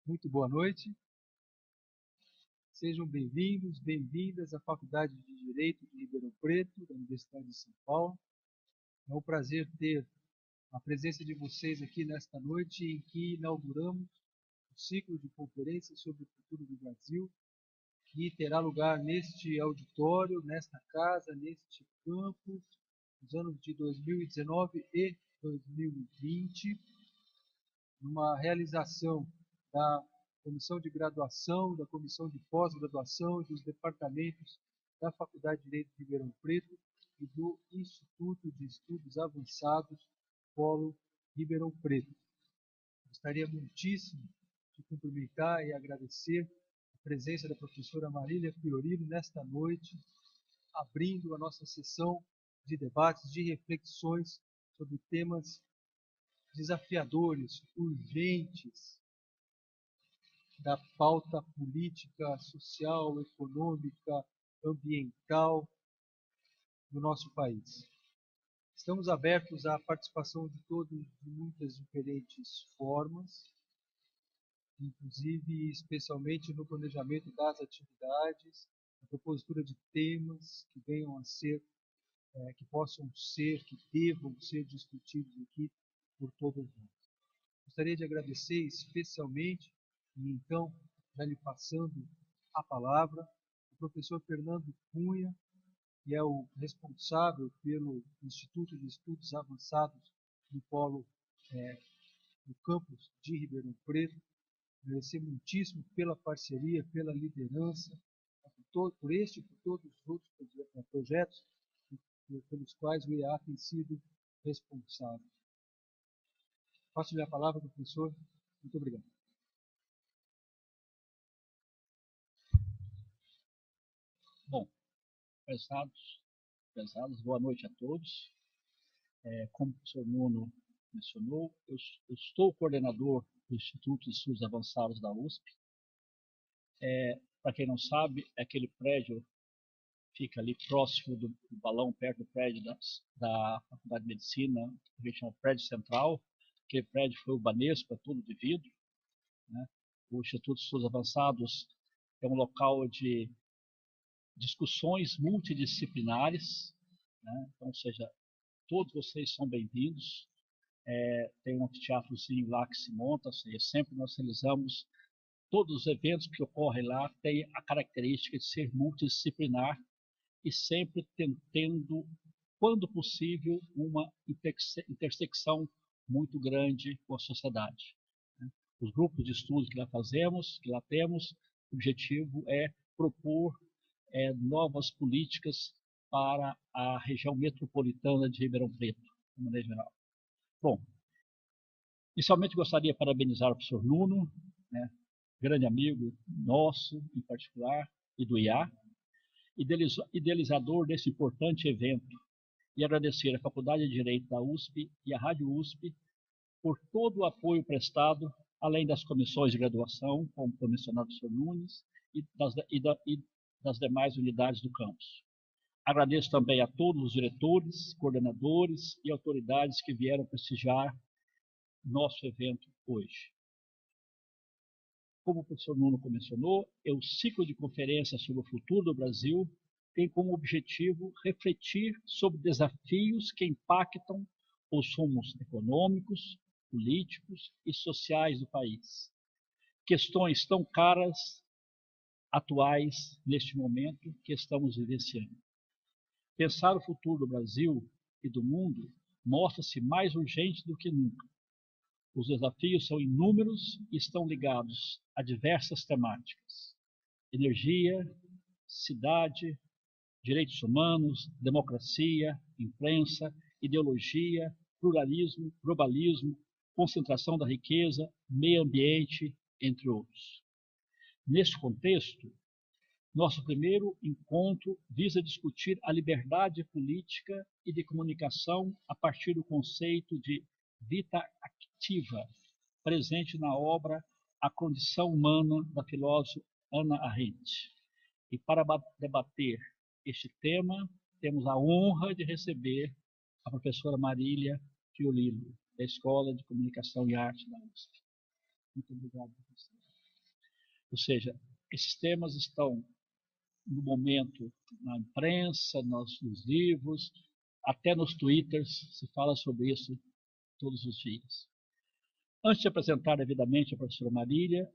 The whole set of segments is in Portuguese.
Muito boa noite. Sejam bem-vindos, bem-vindas à Faculdade de Direito de Ribeirão Preto, da Universidade de São Paulo. É um prazer ter a presença de vocês aqui nesta noite em que inauguramos o ciclo de conferências sobre o futuro do Brasil, que terá lugar neste auditório, nesta casa, neste campus, nos anos de 2019 e 2020, numa realização da Comissão de Graduação, da Comissão de Pós-Graduação e dos departamentos da Faculdade de Direito de Ribeirão Preto e do Instituto de Estudos Avançados Polo Ribeirão Preto. Gostaria muitíssimo de cumprimentar e agradecer a presença da professora Marília Fiorino nesta noite, abrindo a nossa sessão de debates, de reflexões sobre temas desafiadores, urgentes, da pauta política, social, econômica, ambiental do nosso país. Estamos abertos à participação de todos de muitas diferentes formas, inclusive especialmente no planejamento das atividades, na propositura de temas que venham a ser, que possam ser, que devam ser discutidos aqui por todos nós. Gostaria de agradecer especialmente, e então, já lhe passando a palavra, o professor Fernando Cunha, que é o responsável pelo Instituto de Estudos Avançados do Polo, do campus de Ribeirão Preto. Agradecer muitíssimo pela parceria, pela liderança, por este e por todos os outros projetos pelos quais o IEA tem sido responsável. Passo-lhe a palavra, professor. Muito obrigado. Bom, prezados, boa noite a todos. Como o professor Nuno mencionou, eu estou coordenador do Instituto de Estudos Avançados da USP. Para quem não sabe, aquele prédio fica ali próximo do balão, perto do prédio da Faculdade de Medicina, que a gente chama prédio central. Aquele prédio foi o Banespa, todo de vidro, né? O Instituto de Estudos Avançados é um local de discussões multidisciplinares, né? Então, ou seja, todos vocês são bem-vindos. Tem um anfiteatrozinho lá que se monta, ou seja, sempre nós realizamos, todos os eventos que ocorrem lá têm a característica de ser multidisciplinar e sempre tendo, quando possível, uma intersecção muito grande com a sociedade. Os grupos de estudo que lá fazemos, que lá temos, o objetivo é propor novas políticas para a região metropolitana de Ribeirão Preto, de maneira geral. Bom, inicialmente gostaria de parabenizar o professor Nuno, né, grande amigo nosso, em particular, e do IA, idealizador desse importante evento, e agradecer à Faculdade de Direito da USP e à Rádio USP por todo o apoio prestado, além das comissões de graduação, como foi mencionado o professor Nunes, e das demais unidades do campus. Agradeço também a todos os diretores, coordenadores e autoridades que vieram prestigiar nosso evento hoje. Como o professor Nuno mencionou, o ciclo de conferências sobre o futuro do Brasil tem como objetivo refletir sobre desafios que impactam os rumos econômicos, políticos e sociais do país. Questões tão caras, atuais, neste momento que estamos vivenciando. Pensar o futuro do Brasil e do mundo mostra-se mais urgente do que nunca. Os desafios são inúmeros e estão ligados a diversas temáticas: energia, cidade, direitos humanos, democracia, imprensa, ideologia, pluralismo, globalismo, concentração da riqueza, meio ambiente, entre outros. Neste contexto, nosso primeiro encontro visa discutir a liberdade política e de comunicação a partir do conceito de vita activa, presente na obra A Condição Humana, da filósofa Hannah Arendt. E para debater este tema, temos a honra de receber a professora Marília Fiorino, da Escola de Comunicação e Arte da USP. Muito obrigado, professora. Ou seja, esses temas estão, no momento, na imprensa, nos livros, até nos twitters, se fala sobre isso todos os dias. Antes de apresentar devidamente a professora Marília,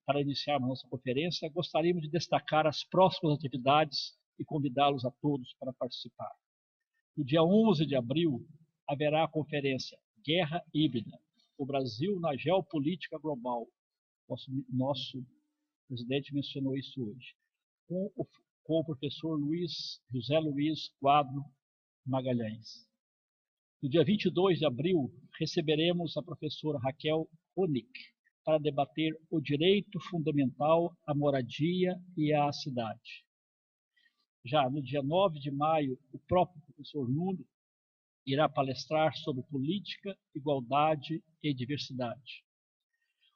para iniciarmos nossa conferência, gostaríamos de destacar as próximas atividades e convidá-los a todos para participar. No dia 11 de abril, haverá a conferência Guerra Híbrida, o Brasil na Geopolítica Global. Nosso presidente mencionou isso hoje, com o professor José Luiz Quadro Magalhães. No dia 22 de abril, receberemos a professora Raquel Ronick para debater o direito fundamental à moradia e à cidade. Já no dia 9 de maio, o próprio professor Nuno irá palestrar sobre política, igualdade e diversidade.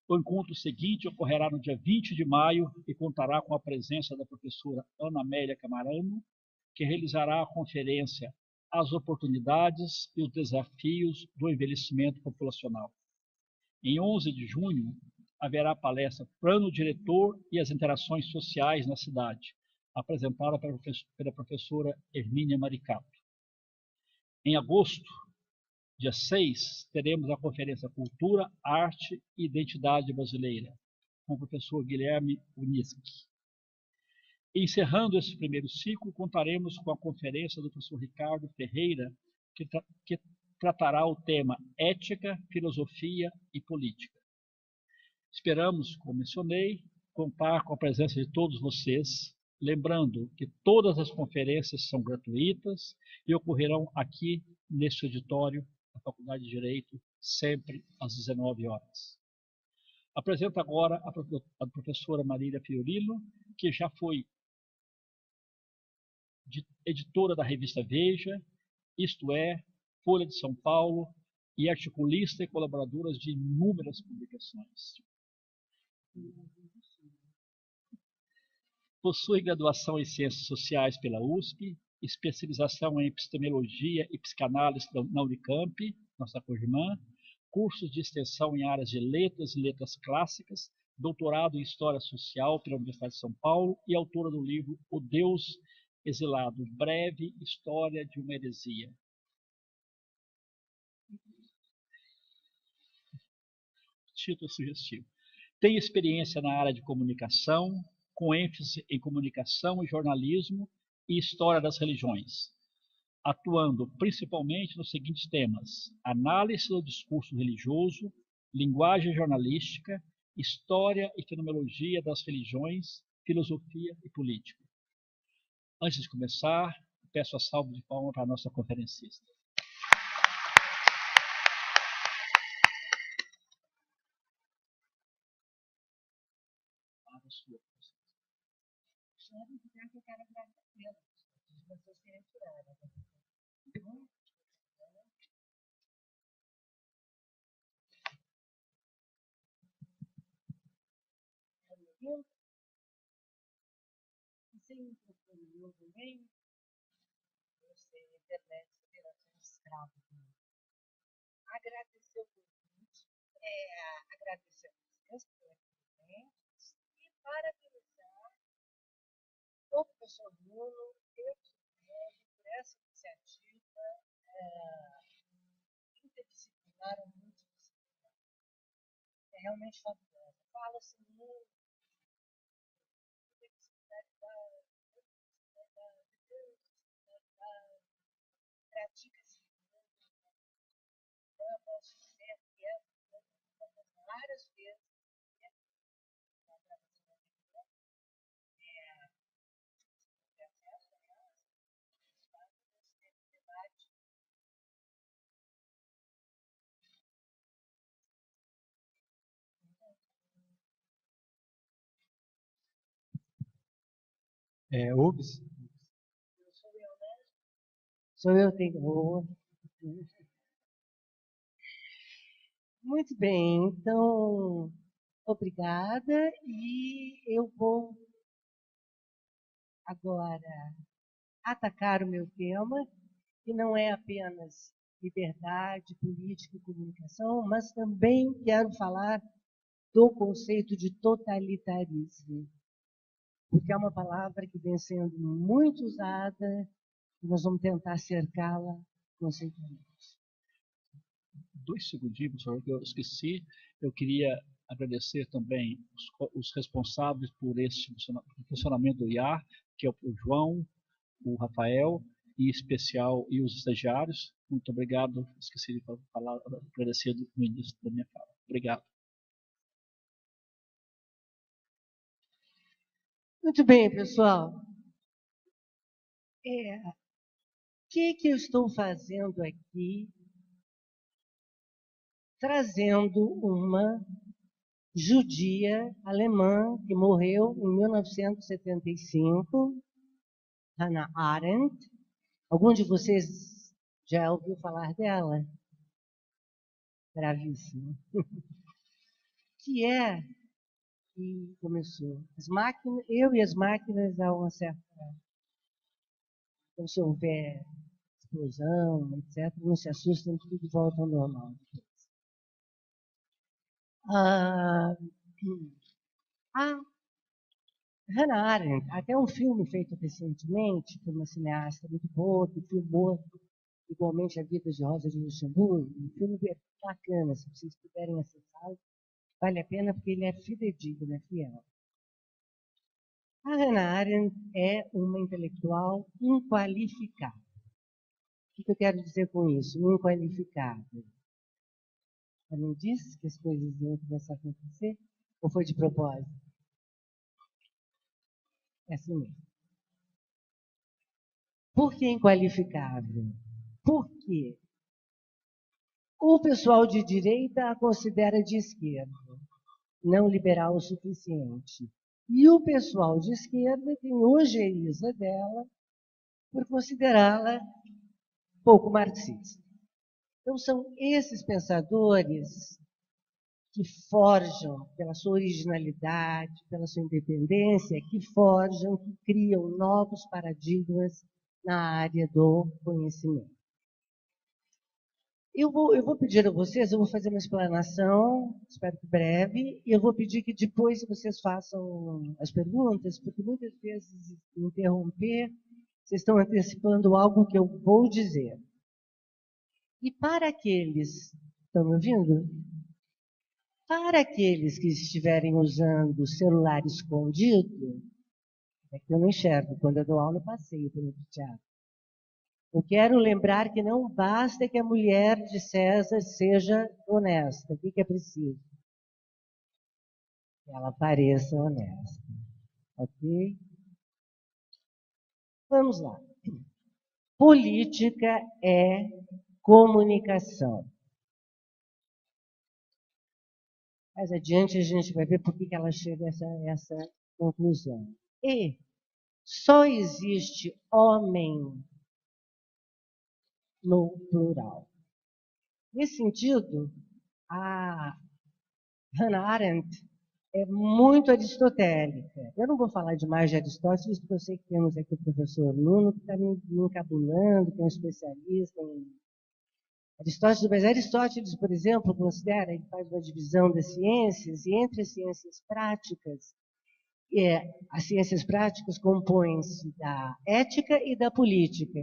O encontro seguinte ocorrerá no dia 20 de maio e contará com a presença da professora Ana Amélia Camarano, que realizará a conferência As Oportunidades e os Desafios do Envelhecimento Populacional. Em 11 de junho, haverá a palestra Plano Diretor e as Interações Sociais na Cidade, apresentada pela professora Hermínia Maricato. Em agosto, dia 6, teremos a conferência Cultura, Arte e Identidade Brasileira, com o professor Guilherme Uniski. Encerrando esse primeiro ciclo, contaremos com a conferência do professor Ricardo Ferreira, que tratará o tema Ética, Filosofia e Política. Esperamos, como mencionei, contar com a presença de todos vocês, lembrando que todas as conferências são gratuitas e ocorrerão aqui neste auditório da Faculdade de Direito, sempre às 19 horas. Apresento agora a professora Marília Fiorilo, que já foi editora da revista Veja, Isto É, Folha de São Paulo e articulista e colaboradora de inúmeras publicações. Possui graduação em Ciências Sociais pela USP, especialização em Epistemologia e Psicanálise na Unicamp, nossa co-irmã, cursos de extensão em áreas de letras e letras clássicas, doutorado em História Social pela Universidade de São Paulo e autora do livro O Deus Exilado, Breve História de uma Heresia. Título sugestivo. Tem experiência na área de comunicação, com ênfase em comunicação e jornalismo e história das religiões, atuando principalmente nos seguintes temas: análise do discurso religioso, linguagem jornalística, história e fenomenologia das religiões, filosofia e política. Antes de começar, peço a salva de palmas para a nossa conferencista. Eu quero agradecer de vocês terem tirado. Sem microfone meu também. Você, internet, operações escravas. Agradecer o convite, agradecer a vocês pelos presentes e parabenizar o professor Nuno e o professor por essa iniciativa interdisciplinar ou multidisciplinar. É realmente fabulosa. Fala-se muito pratica-se posso dizer que é várias vezes Ups. Sou eu, tenho. Muito bem, então, obrigada. E eu vou agora atacar o meu tema, que não é apenas liberdade, política e comunicação, mas também quero falar do conceito de totalitarismo, porque é uma palavra que vem sendo muito usada e nós vamos tentar cercá-la conceitualmente. 2 segundinhos, professor, que eu esqueci. Eu queria agradecer também os responsáveis por esse funcionamento do IAR, que é o João, o Rafael, e em especial, e os estagiários. Muito obrigado. Esqueci de falar, agradecer no início da minha fala. Obrigado. Muito bem, pessoal. O que eu estou fazendo aqui? Trazendo uma judia alemã que morreu em 1975, Hannah Arendt. Algum de vocês já ouviu falar dela? Gravíssimo. Que começou. As máquinas, eu e as máquinas a uma certa... Então, se houver explosão, etc., não se assustem, tudo volta ao normal. A Hannah Arendt, até um filme feito recentemente por uma cineasta muito boa, que filmou igualmente a vida de Rosa de Luxemburgo, um filme bacana, se vocês puderem acessá-lo, vale a pena porque ele é fidedigno, é fiel. A Hannah Arendt é uma intelectual inqualificável. O que eu quero dizer com isso? Inqualificável. Eu não disse que as coisas iam começar a acontecer? Ou foi de propósito? É assim mesmo. Por que inqualificável? Porque o pessoal de direita a considera de esquerda, não liberal o suficiente. E o pessoal de esquerda tem ojeriza dela por considerá-la pouco marxista. Então, são esses pensadores que forjam, pela sua originalidade, pela sua independência, que forjam, que criam novos paradigmas na área do conhecimento. Eu vou pedir a vocês, eu vou fazer uma explanação, espero que breve, e eu vou pedir que depois vocês façam as perguntas, porque muitas vezes interromper, vocês estão antecipando algo que eu vou dizer. E para aqueles, estão me ouvindo? Para aqueles que estiverem usando o celular escondido, é que eu não enxergo, quando eu dou aula eu passeio pelo teatro. Eu quero lembrar que não basta que a mulher de César seja honesta. O que é preciso? Que ela pareça honesta. Ok? Vamos lá. Política é comunicação. Mais adiante a gente vai ver por que ela chega a essa conclusão. E só existe homem no plural. Nesse sentido, a Hannah Arendt é muito aristotélica. Eu não vou falar demais de Aristóteles, porque eu sei que temos aqui o professor Nuno, que está me encabulando, que é um especialista em Aristóteles. Mas Aristóteles, por exemplo, considera, ele faz uma divisão das ciências, e entre as ciências práticas, as ciências práticas compõem-se da ética e da política.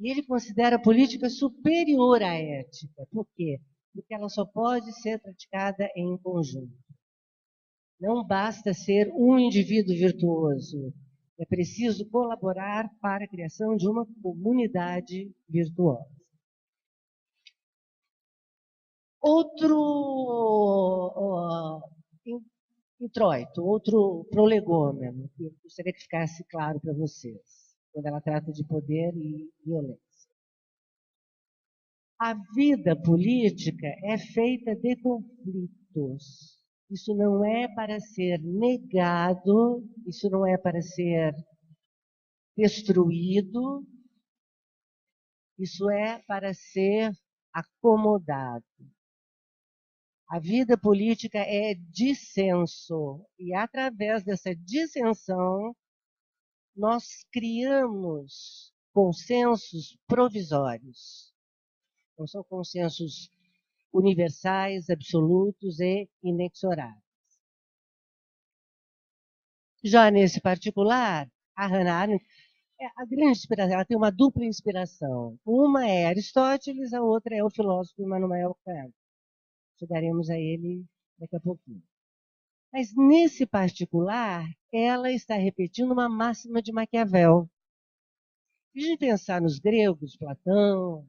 E ele considera a política superior à ética. Por quê? Porque ela só pode ser praticada em conjunto. Não basta ser um indivíduo virtuoso. É preciso colaborar para a criação de uma comunidade virtuosa. Outro introito, outro prolegômeno, que eu gostaria que ficasse claro para vocês, quando ela trata de poder e violência. A vida política é feita de conflitos. Isso não é para ser negado, isso não é para ser destruído, isso é para ser acomodado. A vida política é dissenso, e através dessa dissensão, nós criamos consensos provisórios. Não são consensos universais, absolutos e inexoráveis. Já nesse particular, a Hannah Arendt, a grande inspiração, ela tem uma dupla inspiração. Uma é Aristóteles, a outra é o filósofo Immanuel Kant. Chegaremos a ele daqui a pouquinho. Mas nesse particular, ela está repetindo uma máxima de Maquiavel. Se a gente pensar nos gregos, Platão,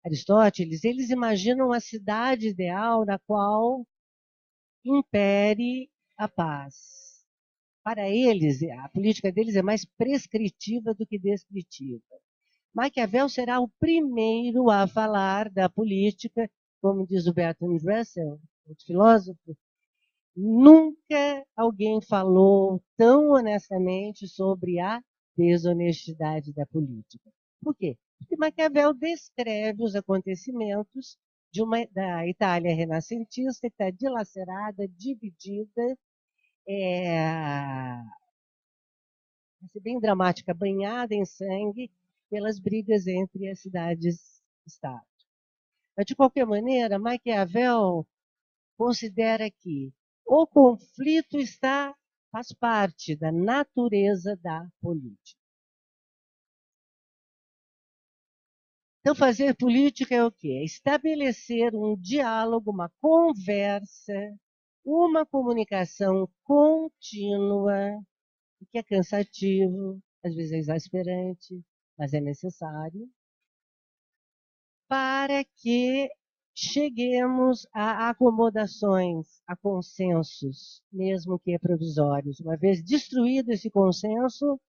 Aristóteles, eles imaginam a cidade ideal na qual impere a paz. Para eles, a política deles é mais prescritiva do que descritiva. Maquiavel será o primeiro a falar da política, como diz o Bertrand Russell, outro filósofo, nunca alguém falou tão honestamente sobre a desonestidade da política. Por quê? Porque Maquiavel descreve os acontecimentos da Itália renascentista, que está dilacerada, dividida, vai ser bem dramática, banhada em sangue pelas brigas entre as cidades-estado. Mas, de qualquer maneira, Maquiavel considera que o conflito faz parte da natureza da política. Então, fazer política é o quê? É estabelecer um diálogo, uma conversa, uma comunicação contínua, que é cansativo, às vezes é exasperante, mas é necessário, para que cheguemos a acomodações, a consensos, mesmo que provisórios. Uma vez destruído esse consenso,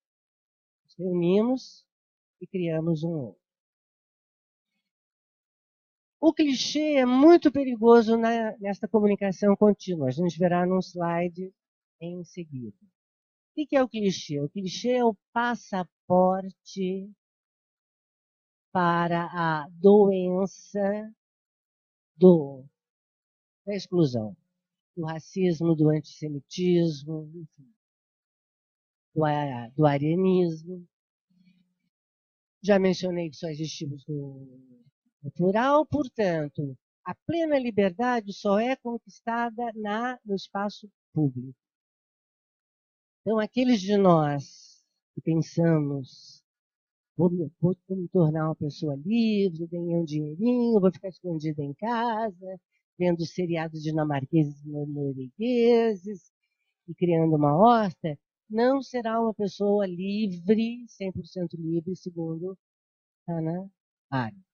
nos reunimos e criamos um outro. O clichê é muito perigoso nesta comunicação contínua. A gente verá num slide em seguida. O que é o clichê? O clichê é o passaporte para a doença da exclusão, do racismo, do antissemitismo, enfim, do arianismo. Já mencionei que só existimos no plural, portanto, a plena liberdade só é conquistada no espaço público. Então, aqueles de nós que pensamos, vou me tornar uma pessoa livre, ganhar um dinheirinho, vou ficar escondida em casa, vendo seriados dinamarqueses e noruegueses e criando uma horta, não será uma pessoa livre, 100% livre, segundo Hannah Arendt.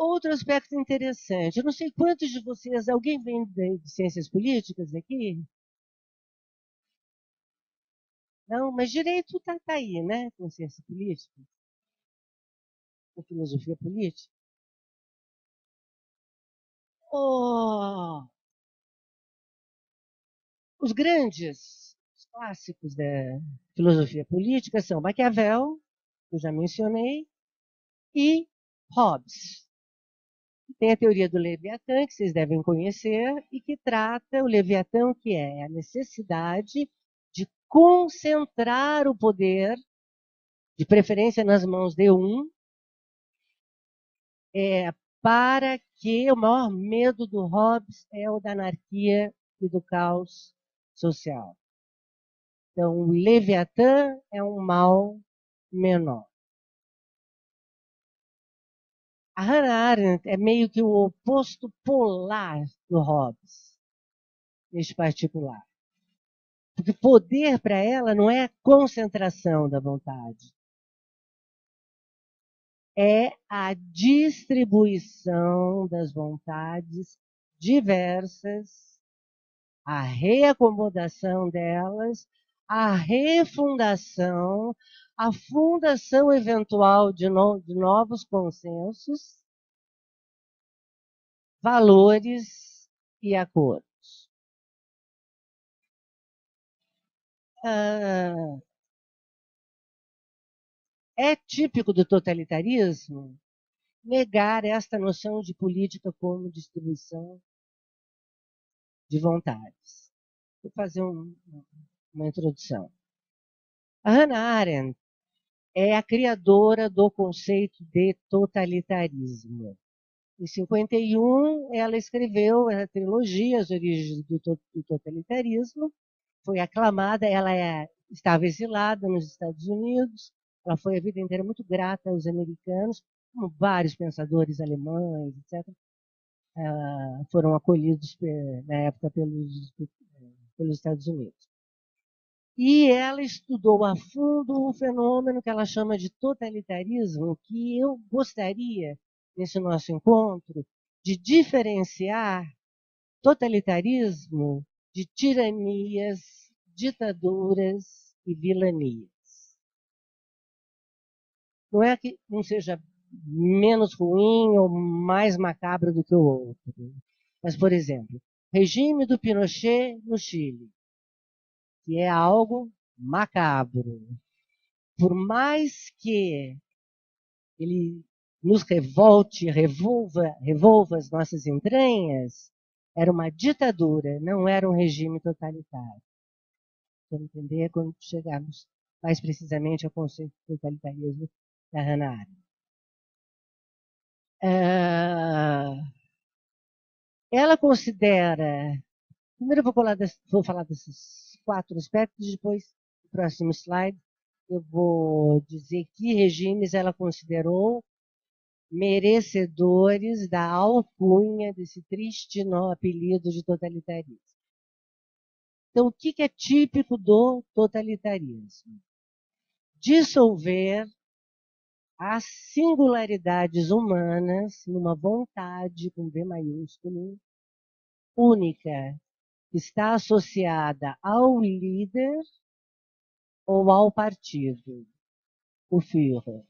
Outro aspecto interessante, eu não sei quantos de vocês, alguém vem de ciências políticas aqui? Não, mas direito está aí, né? Com ciência política, com filosofia política. Oh, os grandes, os clássicos da filosofia política são Maquiavel, que eu já mencionei, e Hobbes. Tem a teoria do Leviatã, que vocês devem conhecer, e que trata o Leviatã, que é a necessidade de concentrar o poder, de preferência nas mãos de um, para que o maior medo do Hobbes é o da anarquia e do caos social. Então, o Leviatã é um mal menor. A Hannah Arendt é meio que o oposto polar do Hobbes, neste particular. Porque poder para ela não é a concentração da vontade, é a distribuição das vontades diversas, a reacomodação delas, a refundação, a fundação eventual de novos consensos, valores e acordos. É típico do totalitarismo negar esta noção de política como distribuição de vontades. Vou fazer uma introdução. A Hannah Arendt é a criadora do conceito de totalitarismo. Em 51, ela escreveu a trilogia As Origens do Totalitarismo, foi aclamada, estava exilada nos Estados Unidos, ela foi a vida inteira muito grata aos americanos, como vários pensadores alemães, etc., foram acolhidos na época pelos Estados Unidos. E ela estudou a fundo o fenômeno que ela chama de totalitarismo, que eu gostaria, nesse nosso encontro, de diferenciar totalitarismo de tiranias, ditaduras e vilanias. Não é que um seja menos ruim ou mais macabro do que o outro. Mas, por exemplo, regime do Pinochet no Chile, que é algo macabro. Por mais que ele nos revolva as nossas entranhas, era uma ditadura, não era um regime totalitário. Para entender quando chegarmos mais precisamente ao conceito de totalitarismo da Hannah Arendt. Ela considera, primeiro eu vou falar desses 4 aspectos, depois, no próximo slide, eu vou dizer que regimes ela considerou merecedores da alcunha desse triste apelido de totalitarismo. Então, o que é típico do totalitarismo? Dissolver as singularidades humanas numa vontade, com V maiúsculo, única, que está associada ao líder ou ao partido, o Führer.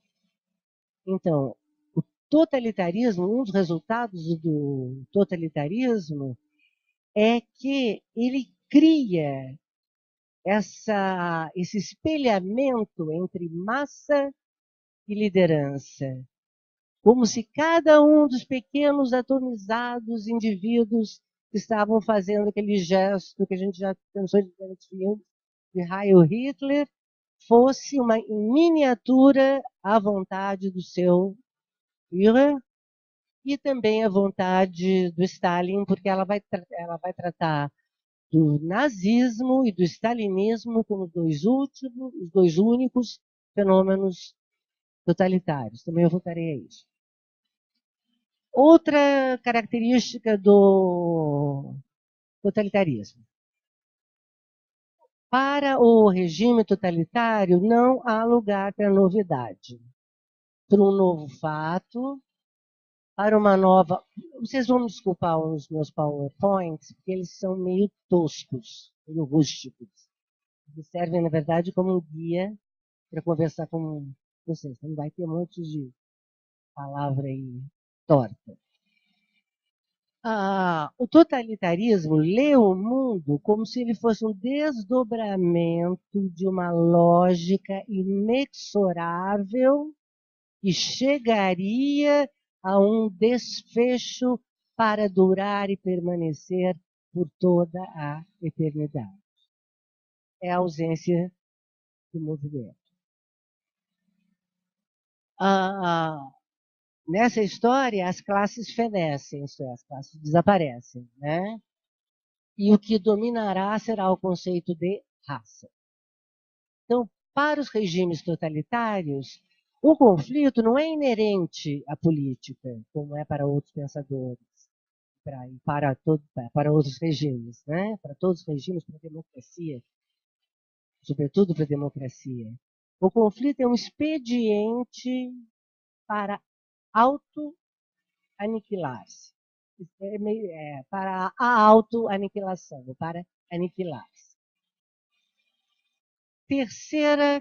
Então, o totalitarismo, um dos resultados do totalitarismo é que ele cria esse espelhamento entre massa e liderança, como se cada um dos pequenos atomizados indivíduos que estavam fazendo aquele gesto que a gente já pensou de filmes de Heil Hitler fosse uma miniatura à vontade do seu Führer e também à vontade do Stalin, porque ela vai tratar do nazismo e do stalinismo como os dois únicos fenômenos totalitários. Também eu voltarei a isso. Outra característica do totalitarismo. Para o regime totalitário, não há lugar para novidade. Para um novo fato, para uma nova... Vocês vão me desculpar os meus PowerPoints, porque eles são meio toscos, meio rústicos. Eles servem, na verdade, como um guia para conversar com vocês. Não vai ter um monte de palavra aí torta. O totalitarismo lê o mundo como se ele fosse um desdobramento de uma lógica inexorável que chegaria a um desfecho para durar e permanecer por toda a eternidade. É a ausência do movimento. Nessa história, as classes fenecem, isto é, as classes desaparecem, né? E o que dominará será o conceito de raça. Então, para os regimes totalitários, o conflito não é inerente à política, como é para outros pensadores, para outros regimes, né? Para todos os regimes, para a democracia, sobretudo para a democracia. O conflito é um expediente para auto-aniquilar-se. Para a auto-aniquilação, para aniquilar-se. Terceira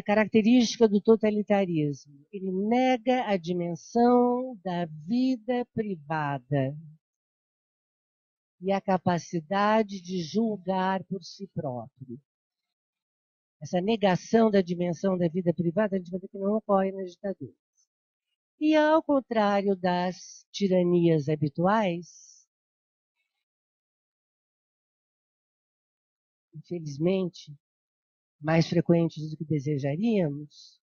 característica do totalitarismo. Ele nega a dimensão da vida privada e a capacidade de julgar por si próprio. Essa negação da dimensão da vida privada, a gente vai ver que não ocorre nas ditaduras. E, ao contrário das tiranias habituais, infelizmente, mais frequentes do que desejaríamos,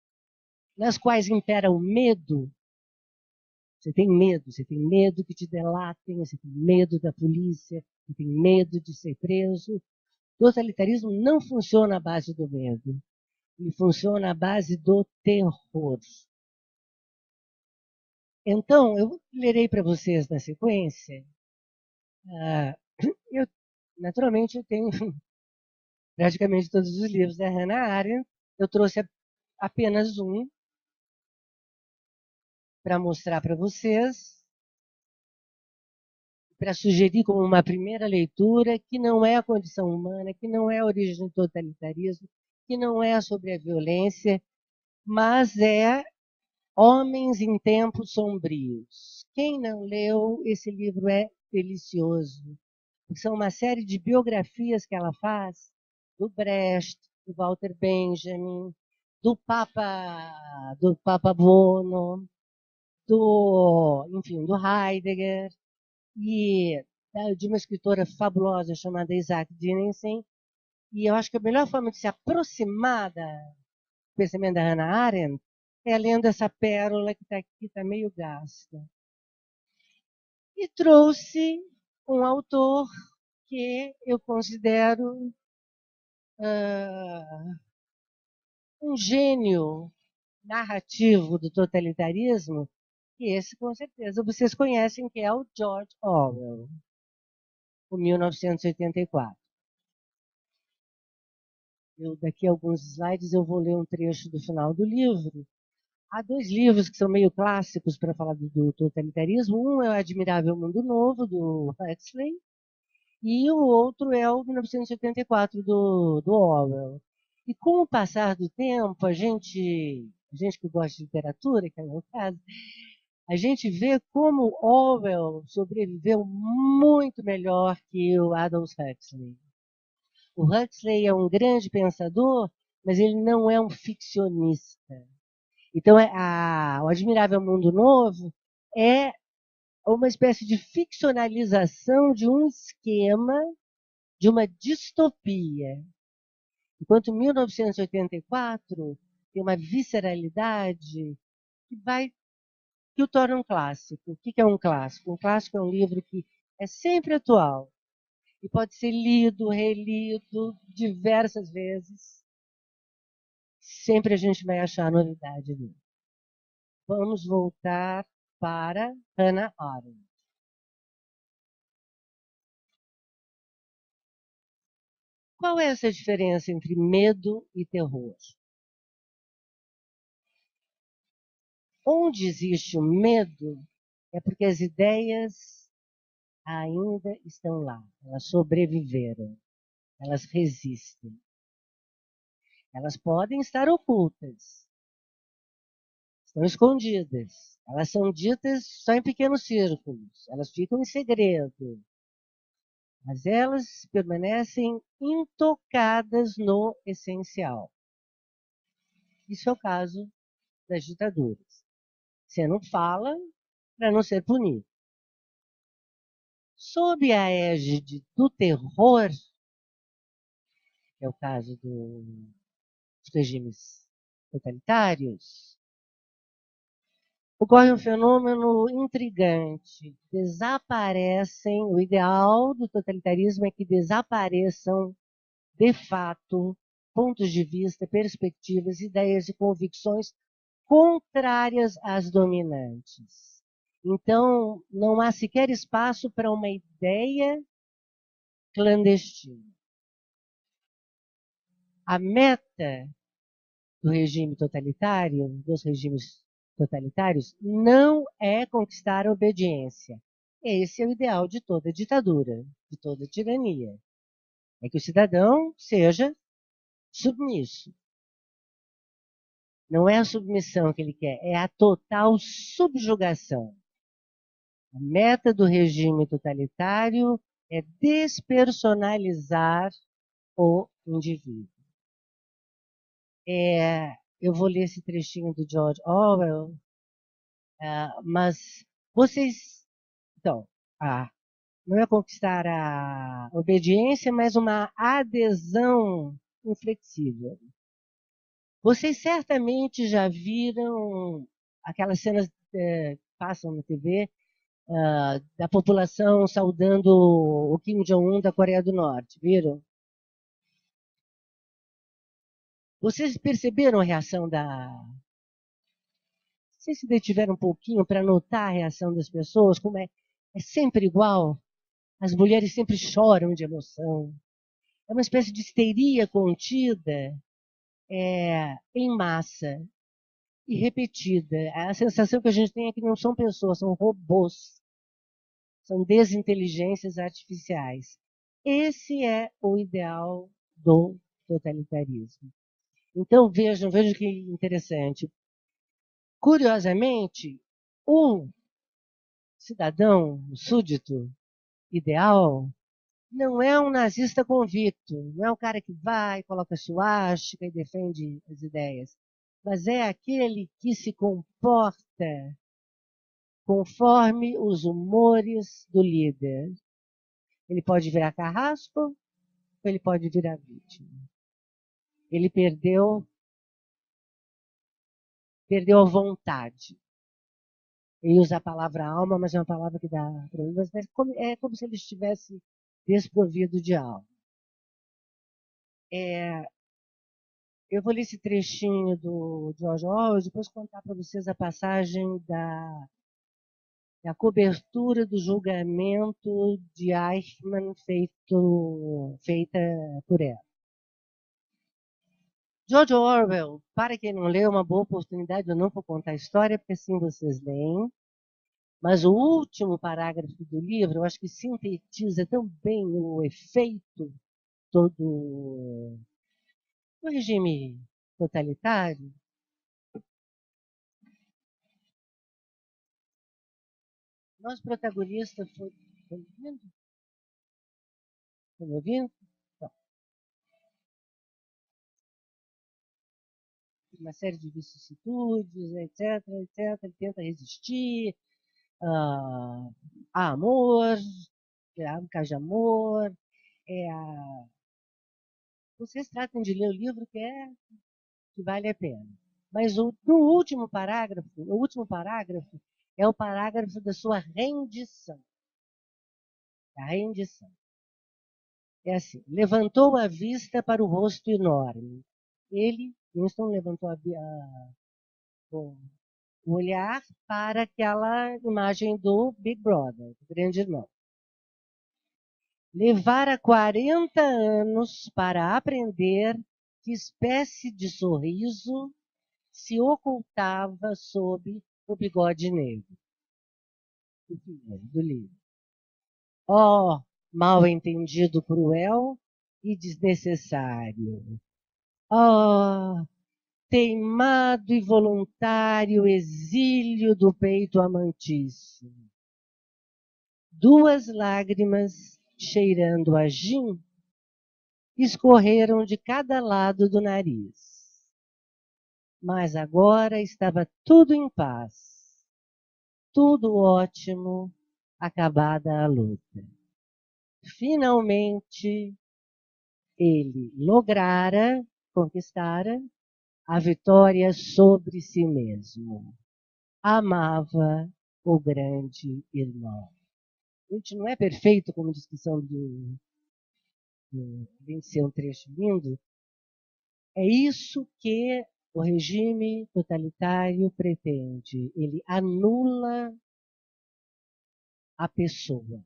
nas quais impera o medo, Você tem medo que te delatem, você tem medo da polícia, você tem medo de ser preso. O totalitarismo não funciona à base do medo, ele funciona à base do terror. Então, eu lerei para vocês na sequência. Eu, naturalmente, eu tenho praticamente todos os livros da Hannah Arendt. Eu trouxe apenas um para mostrar para vocês, para sugerir como uma primeira leitura que não é a condição humana, que não é a origem do totalitarismo, que não é sobre a violência, mas é Homens em Tempos Sombrios. Quem não leu, esse livro é delicioso. São uma série de biografias que ela faz do Brecht, do Walter Benjamin, do Papa Bono, enfim, do Heidegger, e de uma escritora fabulosa chamada Isaac Dinesen. E eu acho que a melhor forma de se aproximar do pensamento da Hannah Arendt é lendo essa pérola que está aqui, está meio gasta. E trouxe um autor que eu considero um gênio narrativo do totalitarismo, e esse com certeza vocês conhecem, que é o George Orwell, o 1984. Daqui a alguns slides eu vou ler um trecho do final do livro. Há dois livros que são meio clássicos para falar do totalitarismo. Um é o Admirável Mundo Novo, do Huxley, e o outro é o 1984, do Orwell. E com o passar do tempo, a gente que gosta de literatura, que é o meu caso, a gente vê como Orwell sobreviveu muito melhor que o Aldous Huxley. O Huxley é um grande pensador, mas ele não é um ficcionista. Então, o Admirável Mundo Novo é uma espécie de ficcionalização de um esquema, de uma distopia. Enquanto 1984 tem uma visceralidade que o torna um clássico. O que é um clássico? Um clássico é um livro que é sempre atual e pode ser lido, relido diversas vezes. Sempre a gente vai achar novidade ali. Vamos voltar para Hannah Arendt. Qual é essa diferença entre medo e terror? Onde existe o medo é porque as ideias ainda estão lá, elas sobreviveram, elas resistem. Elas podem estar ocultas, estão escondidas, elas são ditas só em pequenos círculos, elas ficam em segredo, mas elas permanecem intocadas no essencial. Isso é o caso das ditaduras. Você não fala para não ser punido. Sob a égide do terror, que é o caso dos regimes totalitários, ocorre um fenômeno intrigante. O ideal do totalitarismo é que desapareçam, de fato, pontos de vista, perspectivas, ideias e convicções contrárias às dominantes. Então, não há sequer espaço para uma ideia clandestina. A meta do regime totalitário, dos regimes totalitários, não é conquistar a obediência. Esse é o ideal de toda ditadura, de toda tirania. É que o cidadão seja submisso. Não é a submissão que ele quer, é a total subjugação. A meta do regime totalitário é despersonalizar o indivíduo. Eu vou ler esse trechinho do George Orwell, mas vocês... Então, não é conquistar a obediência, mas uma adesão inflexível. Vocês certamente já viram aquelas cenas passam na TV, da população saudando o Kim Jong-un da Coreia do Norte, viram? Vocês perceberam a reação da... Vocês se detiveram um pouquinho para notar a reação das pessoas, como é sempre igual? As mulheres sempre choram de emoção. É uma espécie de histeria contida em massa e repetida. A sensação que a gente tem é que não são pessoas, são robôs. São desinteligências artificiais. Esse é o ideal do totalitarismo. Então, vejam que interessante. Curiosamente, o cidadão, o súdito ideal, não é um nazista convicto, não é um cara que vai, coloca suástica e defende as ideias, mas é aquele que se comporta conforme os humores do líder. Ele pode virar carrasco, ou ele pode virar vítima. Ele perdeu a vontade. Ele usa a palavra alma, mas é uma palavra que dá problemas. É como se ele estivesse desprovido de alma. Eu vou ler esse trechinho do George Orwell e depois contar para vocês a passagem da cobertura do julgamento de Eichmann feita por ela. George Orwell, para quem não leu, é uma boa oportunidade. Eu não vou contar a história, porque assim vocês leem. Mas o último parágrafo do livro, eu acho que sintetiza tão bem o efeito todo do regime totalitário. Nosso protagonista foi... Estão me ouvindo? Estão me ouvindo? Não. Uma série de vicissitudes, etc, etc. Ele tenta resistir a amor, um caso de amor. Vocês tratam de ler o livro que vale a pena. Mas no último parágrafo, é o parágrafo da sua rendição. A rendição. É assim, levantou a vista para o rosto enorme. Winston levantou o olhar para aquela imagem do Big Brother, do grande irmão. Levara 40 anos para aprender que espécie de sorriso se ocultava sob o bigode negro. Do livro. Oh, mal entendido, cruel e desnecessário. Oh, teimado e voluntário exílio do peito amantíssimo. 2 lágrimas, cheirando a gin, escorreram de cada lado do nariz. Mas agora estava tudo em paz, tudo ótimo, acabada a luta. Finalmente, ele conquistara a vitória sobre si mesmo. Amava o grande irmão. A gente não é perfeito como descrição vencer um trecho lindo. É isso que o regime totalitário pretende. Ele anula a pessoa.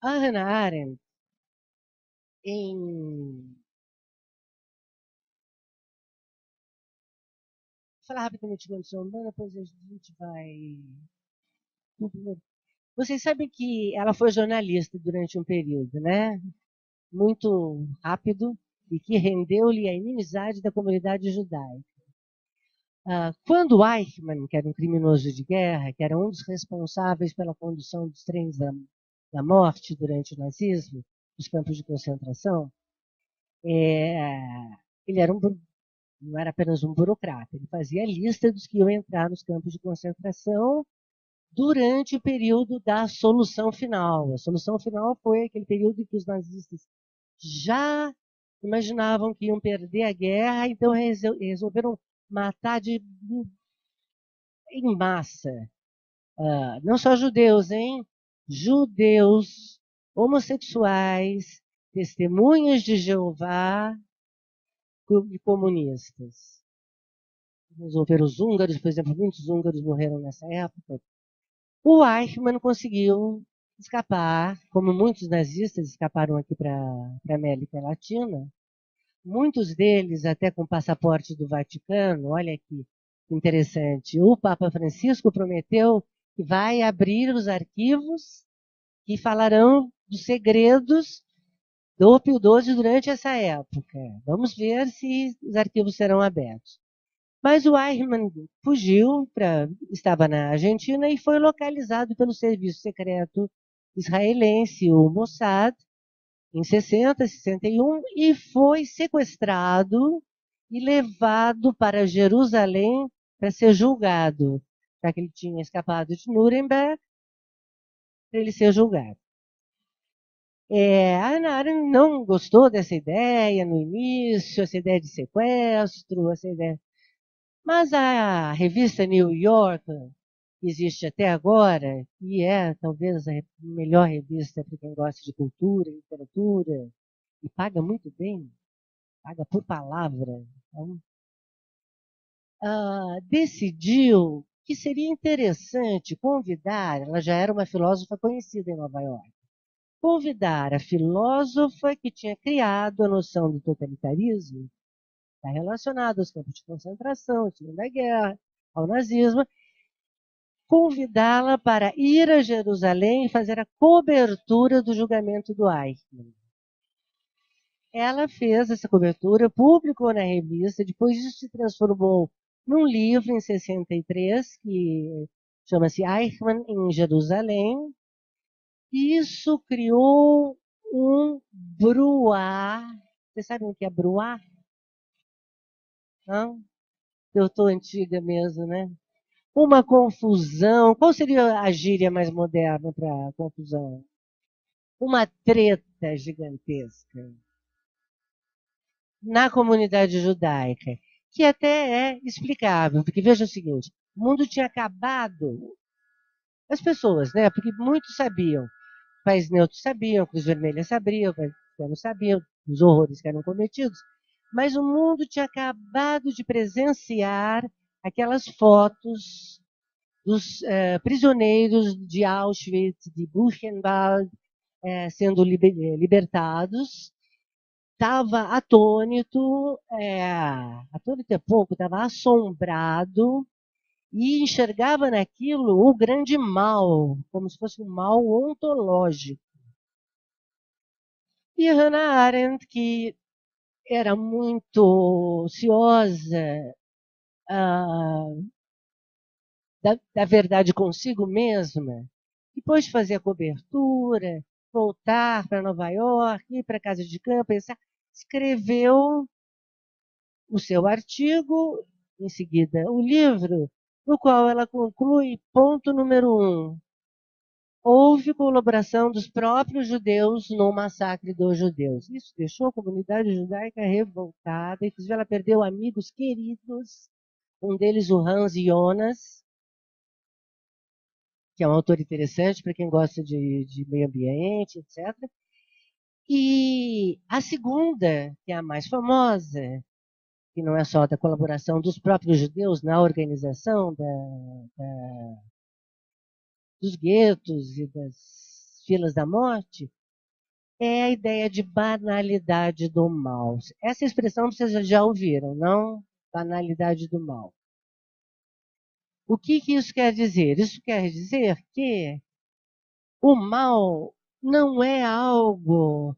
A Hannah Arendt, vou falar rapidamente do Anderson Humana, depois a gente vai... Vocês sabem que ela foi jornalista durante um período, né? Muito rápido, e que rendeu-lhe a inimizade da comunidade judaica. Quando Eichmann, que era um criminoso de guerra, que era um dos responsáveis pela condução dos trens da morte durante o nazismo, os campos de concentração, ele não era apenas um burocrata, ele fazia a lista dos que iam entrar nos campos de concentração durante o período da solução final. A solução final foi aquele período em que os nazistas já imaginavam que iam perder a guerra, então resolveram matar de em massa. Não só judeus, hein? Judeus, homossexuais, testemunhas de Jeová e comunistas. Vamos ver os húngaros, por exemplo, muitos húngaros morreram nessa época. O Eichmann conseguiu escapar, como muitos nazistas escaparam aqui para a América Latina, muitos deles até com passaporte do Vaticano. Olha que interessante. O Papa Francisco prometeu que vai abrir os arquivos que falarão dos segredos do Pio XII durante essa época. Vamos ver se os arquivos serão abertos. Mas o Eichmann fugiu, estava na Argentina e foi localizado pelo serviço secreto israelense, o Mossad, em 60, 61, e foi sequestrado e levado para Jerusalém para ser julgado, já que ele tinha escapado de Nuremberg, para ele ser julgado. A Hannah Arendt não gostou dessa ideia no início, essa ideia de sequestro, essa ideia. Mas a revista New York, que existe até agora, e é talvez a melhor revista para quem gosta de cultura, literatura, e paga muito bem, paga por palavra. Então, decidiu que seria interessante convidar, ela já era uma filósofa conhecida em Nova York, convidar a filósofa que tinha criado a noção do totalitarismo, está relacionado aos campos de concentração, à Segunda Guerra, ao nazismo, convidá-la para ir a Jerusalém e fazer a cobertura do julgamento do Eichmann. Ela fez essa cobertura, publicou na revista, depois isso se transformou num livro em 63, que chama-se Eichmann em Jerusalém. Isso criou um bruá. Vocês sabem o que é bruá? Não? Eu estou antiga mesmo, né? Uma confusão. Qual seria a gíria mais moderna para confusão? Uma treta gigantesca na comunidade judaica, que até é explicável, porque veja o seguinte, o mundo tinha acabado, as pessoas, né? Porque muitos sabiam, países neutros sabiam, Cruz Vermelha sabiam, não sabiam os horrores que eram cometidos, mas o mundo tinha acabado de presenciar aquelas fotos dos prisioneiros de Auschwitz, de Buchenwald, sendo libertados. Estava atônito é pouco, estava assombrado e enxergava naquilo o grande mal, como se fosse um mal ontológico. E Hannah Arendt, que era muito ciosa da verdade consigo mesma, depois de fazer a cobertura, voltar para Nova York, ir para a casa de campo, escreveu o seu artigo, em seguida o livro, no qual ela conclui, ponto número 1, houve colaboração dos próprios judeus no massacre dos judeus. Isso deixou a comunidade judaica revoltada, inclusive ela perdeu amigos queridos, um deles o Hans Jonas, que é um autor interessante para quem gosta de meio ambiente, etc. E a segunda, que é a mais famosa, que não é só da colaboração dos próprios judeus na organização dos guetos e das filas da morte, é a ideia de banalidade do mal. Essa expressão vocês já ouviram, não? Banalidade do mal. O que isso quer dizer? Isso quer dizer que o mal não é algo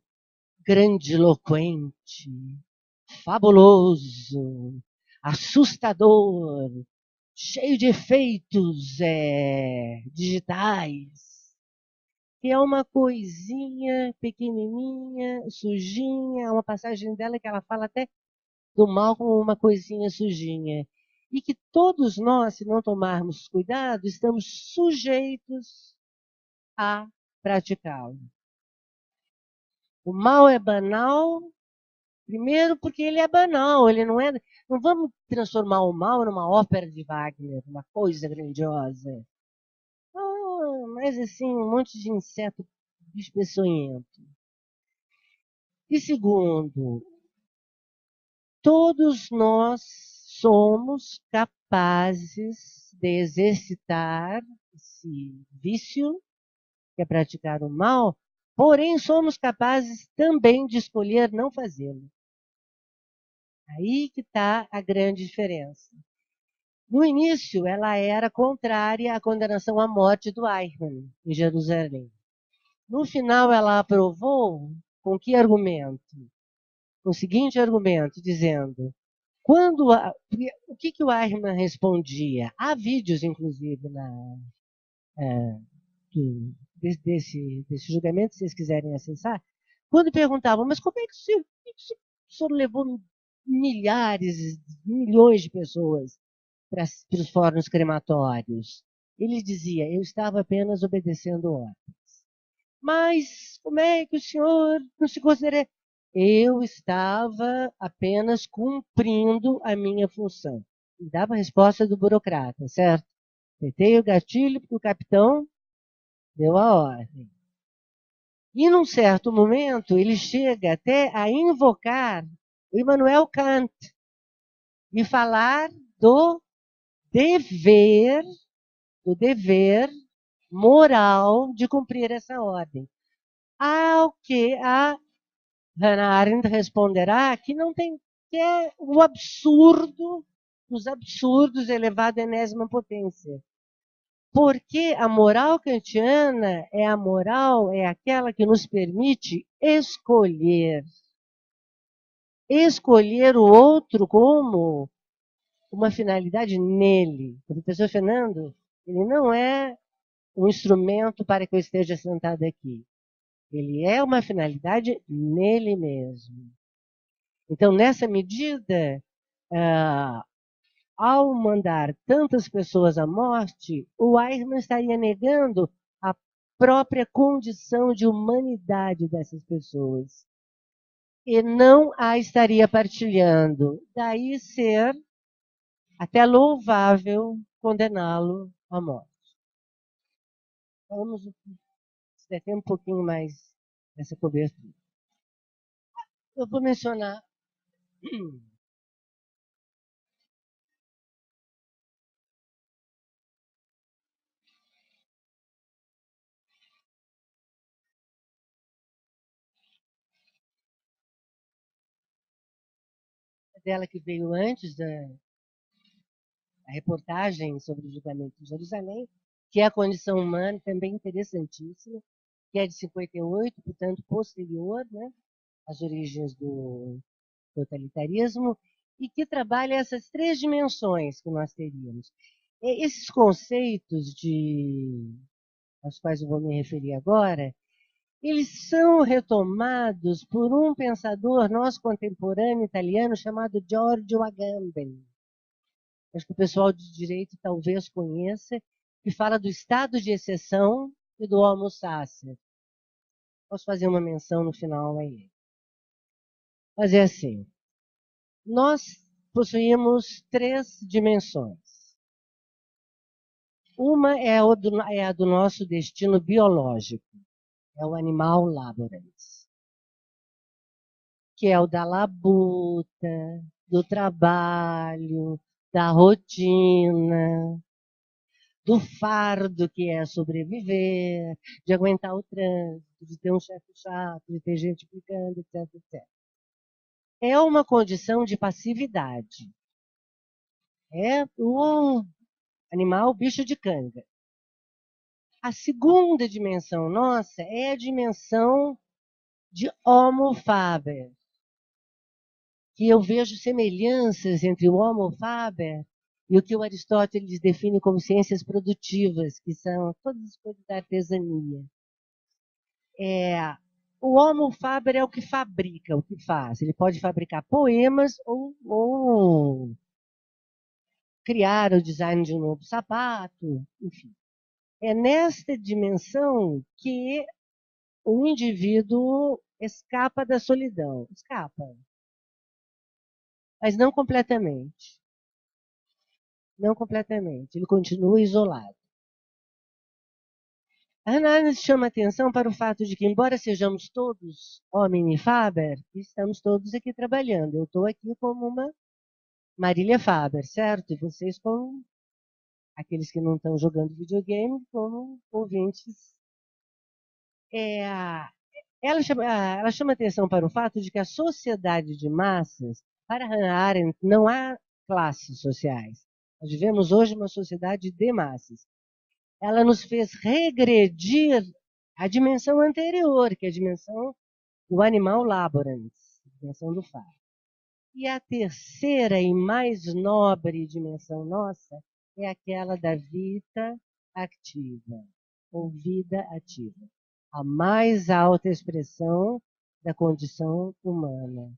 grandiloquente, fabuloso, assustador, cheio de efeitos digitais, que é uma coisinha pequenininha, sujinha, uma passagem dela que ela fala até do mal como uma coisinha sujinha. E que todos nós, se não tomarmos cuidado, estamos sujeitos a praticá-lo. O mal é banal Primeiro, porque ele é banal, ele não é. Não vamos transformar o mal numa ópera de Wagner, uma coisa grandiosa. Ah, mas assim, um monte de inseto bicho peçonhento. E segundo, todos nós somos capazes de exercitar esse vício, que é praticar o mal, porém somos capazes também de escolher não fazê-lo. Aí que está a grande diferença. No início, ela era contrária à condenação à morte do Eichmann, em Jerusalém. No final, ela aprovou com que argumento? Com o seguinte argumento, dizendo, o que o Eichmann respondia? Há vídeos, inclusive, desse julgamento, se vocês quiserem acessar, quando perguntavam, mas como é que o senhor levou milhares, milhões de pessoas para os fóruns crematórios? Ele dizia, eu estava apenas obedecendo ordens. Mas como é que o senhor não se considera? Eu estava apenas cumprindo a minha função. E dava a resposta do burocrata, certo? Apertei o gatilho porque o capitão deu a ordem. E num certo momento, ele chega até a invocar o Immanuel Kant e falar dever, do dever moral de cumprir essa ordem. Ao que a Hannah Arendt responderá que não tem, que é o absurdo, os absurdos elevado à enésima potência. Porque a moral kantiana é aquela que nos permite escolher. Escolher o outro como uma finalidade nele. O professor Fernando, ele não é um instrumento para que eu esteja sentado aqui. Ele é uma finalidade nele mesmo. Então, nessa medida, ao mandar tantas pessoas à morte, o Eichmann estaria negando a própria condição de humanidade dessas pessoas. E não a estaria partilhando. Daí ser até louvável condená-lo à morte. Vamos ter um pouquinho mais dessa cobertura. Eu vou mencionar dela que veio antes da reportagem sobre o julgamento de Jerusalém, que é a condição humana, também interessantíssima, que é de 58, portanto, posterior, né, às origens do totalitarismo, e que trabalha essas três dimensões que nós teríamos. Esses conceitos aos quais eu vou me referir agora, eles são retomados por um pensador nosso contemporâneo italiano chamado Giorgio Agamben. Acho que o pessoal de direito talvez conheça, que fala do estado de exceção e do homo sacer. Posso fazer uma menção no final aí. Mas é assim, nós possuímos três dimensões. Uma é a do nosso destino biológico, é o animal laborans, que é o da labuta, do trabalho, da rotina, do fardo que é sobreviver, de aguentar o trânsito, de ter um chefe chato, de ter gente picando, etc, etc. É uma condição de passividade. É o animal bicho de canga. A segunda dimensão nossa é a dimensão de Homo faber, que eu vejo semelhanças entre o Homo faber e o que o Aristóteles define como ciências produtivas, que são todas as coisas da artesania. O Homo faber é o que fabrica, o que faz. Ele pode fabricar poemas ou criar o design de um novo sapato, enfim. É nesta dimensão que o indivíduo escapa da solidão. Escapa. mas não completamente. Não completamente. Ele continua isolado. A Hannah Arendt chama atenção para o fato de que, embora sejamos todos homem Faber, estamos todos aqui trabalhando. Eu estou aqui como uma Marília Faber, certo? E vocês como aqueles que não estão jogando videogame, como ouvintes. Ela chama atenção para o fato de que a sociedade de massas, para Hannah Arendt, não há classes sociais. Nós vivemos hoje uma sociedade de massas. Ela nos fez regredir à dimensão anterior, que é a dimensão do animal laborans, a dimensão do faro. E a terceira e mais nobre dimensão nossa é aquela da vida ativa, ou vida ativa. A mais alta expressão da condição humana.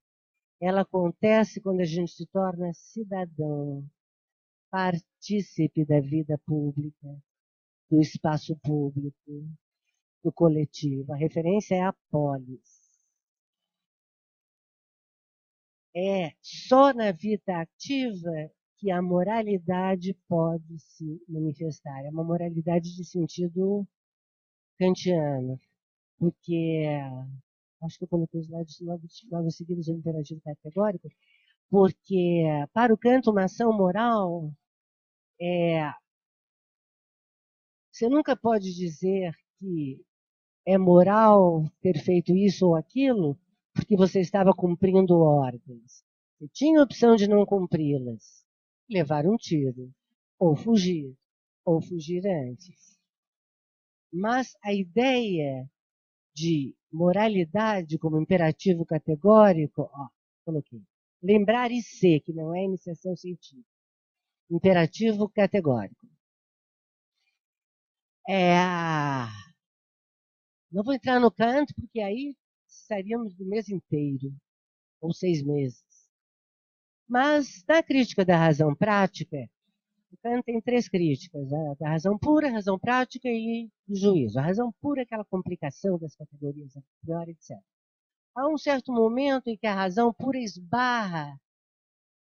Ela acontece quando a gente se torna cidadão, partícipe da vida pública, do espaço público, do coletivo. A referência é a polis. É só na vida ativa que a moralidade pode se manifestar. É uma moralidade de sentido kantiano, porque acho que eu coloquei os slides logo seguidos do imperativo categórico, porque para o Kant uma ação moral você nunca pode dizer que é moral ter feito isso ou aquilo porque você estava cumprindo ordens. Você tinha a opção de não cumpri-las, levar um tiro, ou fugir antes. Mas a ideia de moralidade como imperativo categórico, coloquei, lembrar e ser, que não é iniciação científica, imperativo categórico. Não vou entrar no Kant, porque aí estaríamos do mês inteiro, ou 6 meses. Mas, na crítica da razão prática, o Kant tem 3 críticas, da razão pura, razão prática e do juízo. A razão pura é aquela complicação das categorias a priori, etc. Há um certo momento em que a razão pura esbarra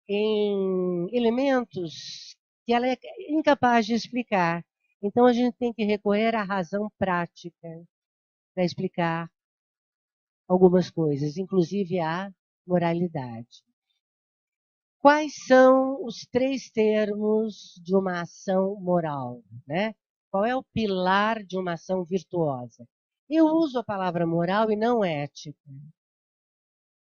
em elementos que ela é incapaz de explicar. Então, a gente tem que recorrer à razão prática para explicar algumas coisas, inclusive a moralidade. Quais são os 3 termos de uma ação moral, né? Qual é o pilar de uma ação virtuosa? Eu uso a palavra moral e não ética.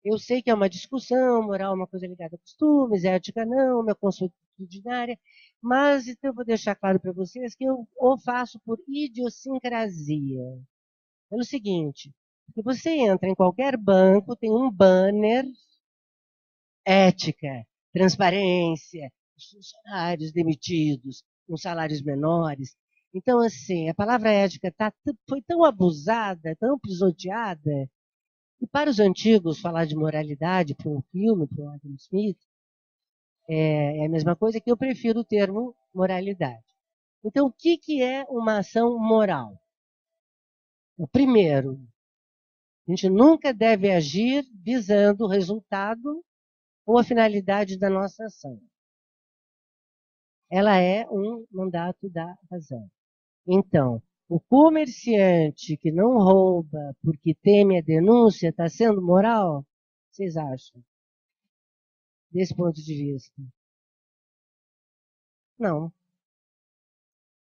Eu sei que é uma discussão, moral é uma coisa ligada a costumes, ética não, uma consuetudinária, mas então eu vou deixar claro para vocês que eu o faço por idiosincrasia. Pelo seguinte, se você entra em qualquer banco, tem um banner, ética, transparência, os funcionários demitidos, com salários menores. Então, assim, a palavra ética foi tão abusada, tão pisoteada, e para os antigos falar de moralidade, para um filme, para um Adam Smith, é a mesma coisa que eu prefiro o termo moralidade. Então, o que é uma ação moral? O primeiro, a gente nunca deve agir visando o resultado ou a finalidade da nossa ação. Ela é um mandato da razão. Então, o comerciante que não rouba porque teme a denúncia está sendo moral? Vocês acham? Desse ponto de vista? Não.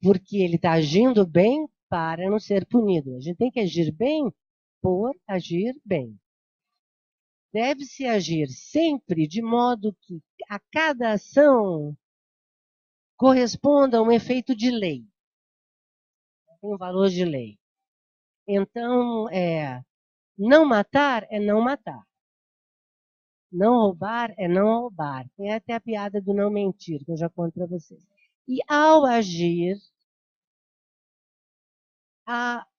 Porque ele está agindo bem para não ser punido. A gente tem que agir bem por agir bem. Deve-se agir sempre de modo que a cada ação corresponda a um efeito de lei. Tem um valor de lei. Então, não matar é não matar. Não roubar é não roubar. Tem até a piada do não mentir, que eu já conto para vocês. E ao agir,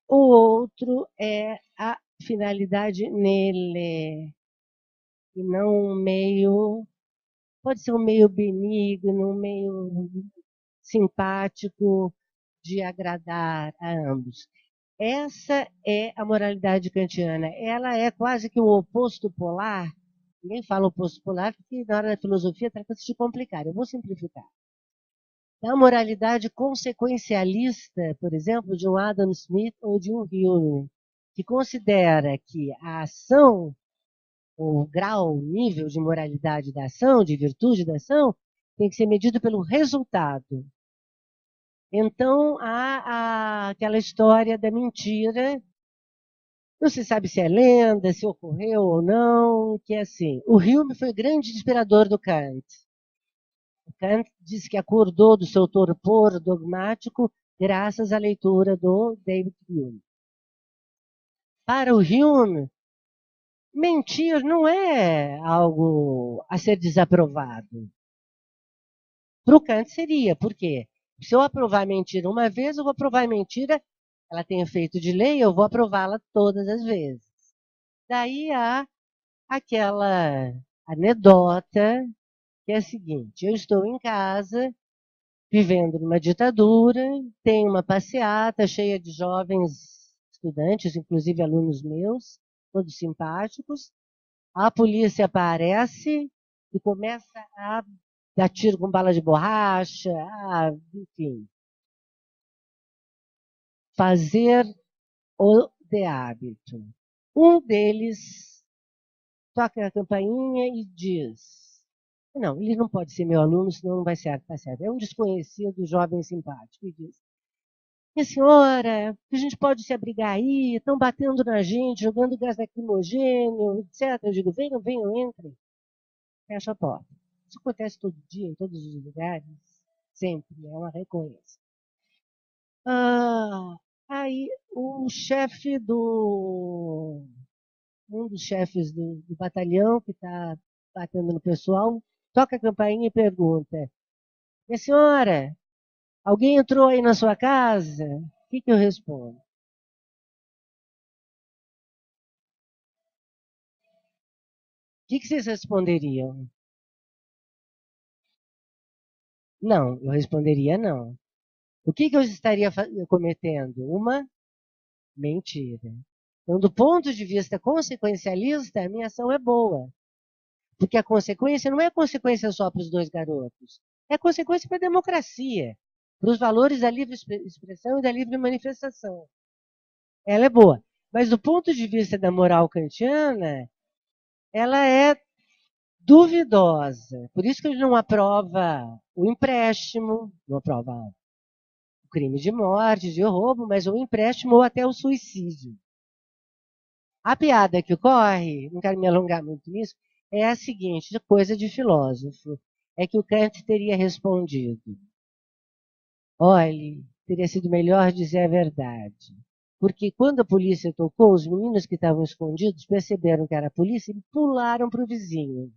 o outro é a finalidade nele. E não um meio, pode ser um meio benigno, um meio simpático de agradar a ambos. Essa é a moralidade kantiana. Ela é quase que o oposto polar Ninguém fala oposto polar, porque na hora da filosofia trata-se de complicar. Eu vou simplificar. A moralidade consequencialista, por exemplo, de um Adam Smith ou de um Hume, que considera que a ação, o grau, o nível de moralidade da ação, de virtude da ação, tem que ser medido pelo resultado. Então, há aquela história da mentira, não se sabe se é lenda, se ocorreu ou não, que é assim. O Hume foi o grande inspirador do Kant. O Kant diz que acordou do seu torpor dogmático graças à leitura do David Hume. Para o Hume, mentir não é algo a ser desaprovado. Para o Kant seria, por quê? Se eu aprovar a mentira uma vez, eu vou aprovar a mentira, ela tem efeito de lei, eu vou aprová-la todas as vezes. Daí há aquela anedota que é a seguinte: eu estou em casa, vivendo numa ditadura, tem uma passeata cheia de jovens estudantes, inclusive alunos meus, todos simpáticos. A polícia aparece e começa a dar tiro com bala de borracha, enfim. Fazer o de hábito. Um deles toca a campainha e diz: não, ele não pode ser meu aluno, senão não vai ser, tá certo. É um desconhecido jovem simpático e diz: minha senhora, a gente pode se abrigar aí, estão batendo na gente, jogando gás lacrimogêneo, etc. Eu digo: venham, venham, entrem. Fecha a porta. Isso acontece todo dia, em todos os lugares, sempre, é uma recorrência. Aí o chefe um dos chefes do batalhão que está batendo no pessoal, toca a campainha e pergunta: minha senhora, alguém entrou aí na sua casa? O que eu respondo? O que vocês responderiam? Não, eu responderia não. O que eu estaria cometendo? Uma mentira. Então, do ponto de vista consequencialista, a minha ação é boa. Porque a consequência não é consequência só para os dois garotos. É consequência para a democracia, para os valores da livre expressão e da livre manifestação. Ela é boa. Mas do ponto de vista da moral kantiana, ela é duvidosa. Por isso que ele não aprova o empréstimo, não aprova o crime de morte, de roubo, mas o empréstimo ou até o suicídio. A piada que ocorre, não quero me alongar muito nisso, é a seguinte, coisa de filósofo, é que o Kant teria respondido: olhe, teria sido melhor dizer a verdade. Porque quando a polícia tocou, os meninos que estavam escondidos perceberam que era a polícia e pularam para o vizinho.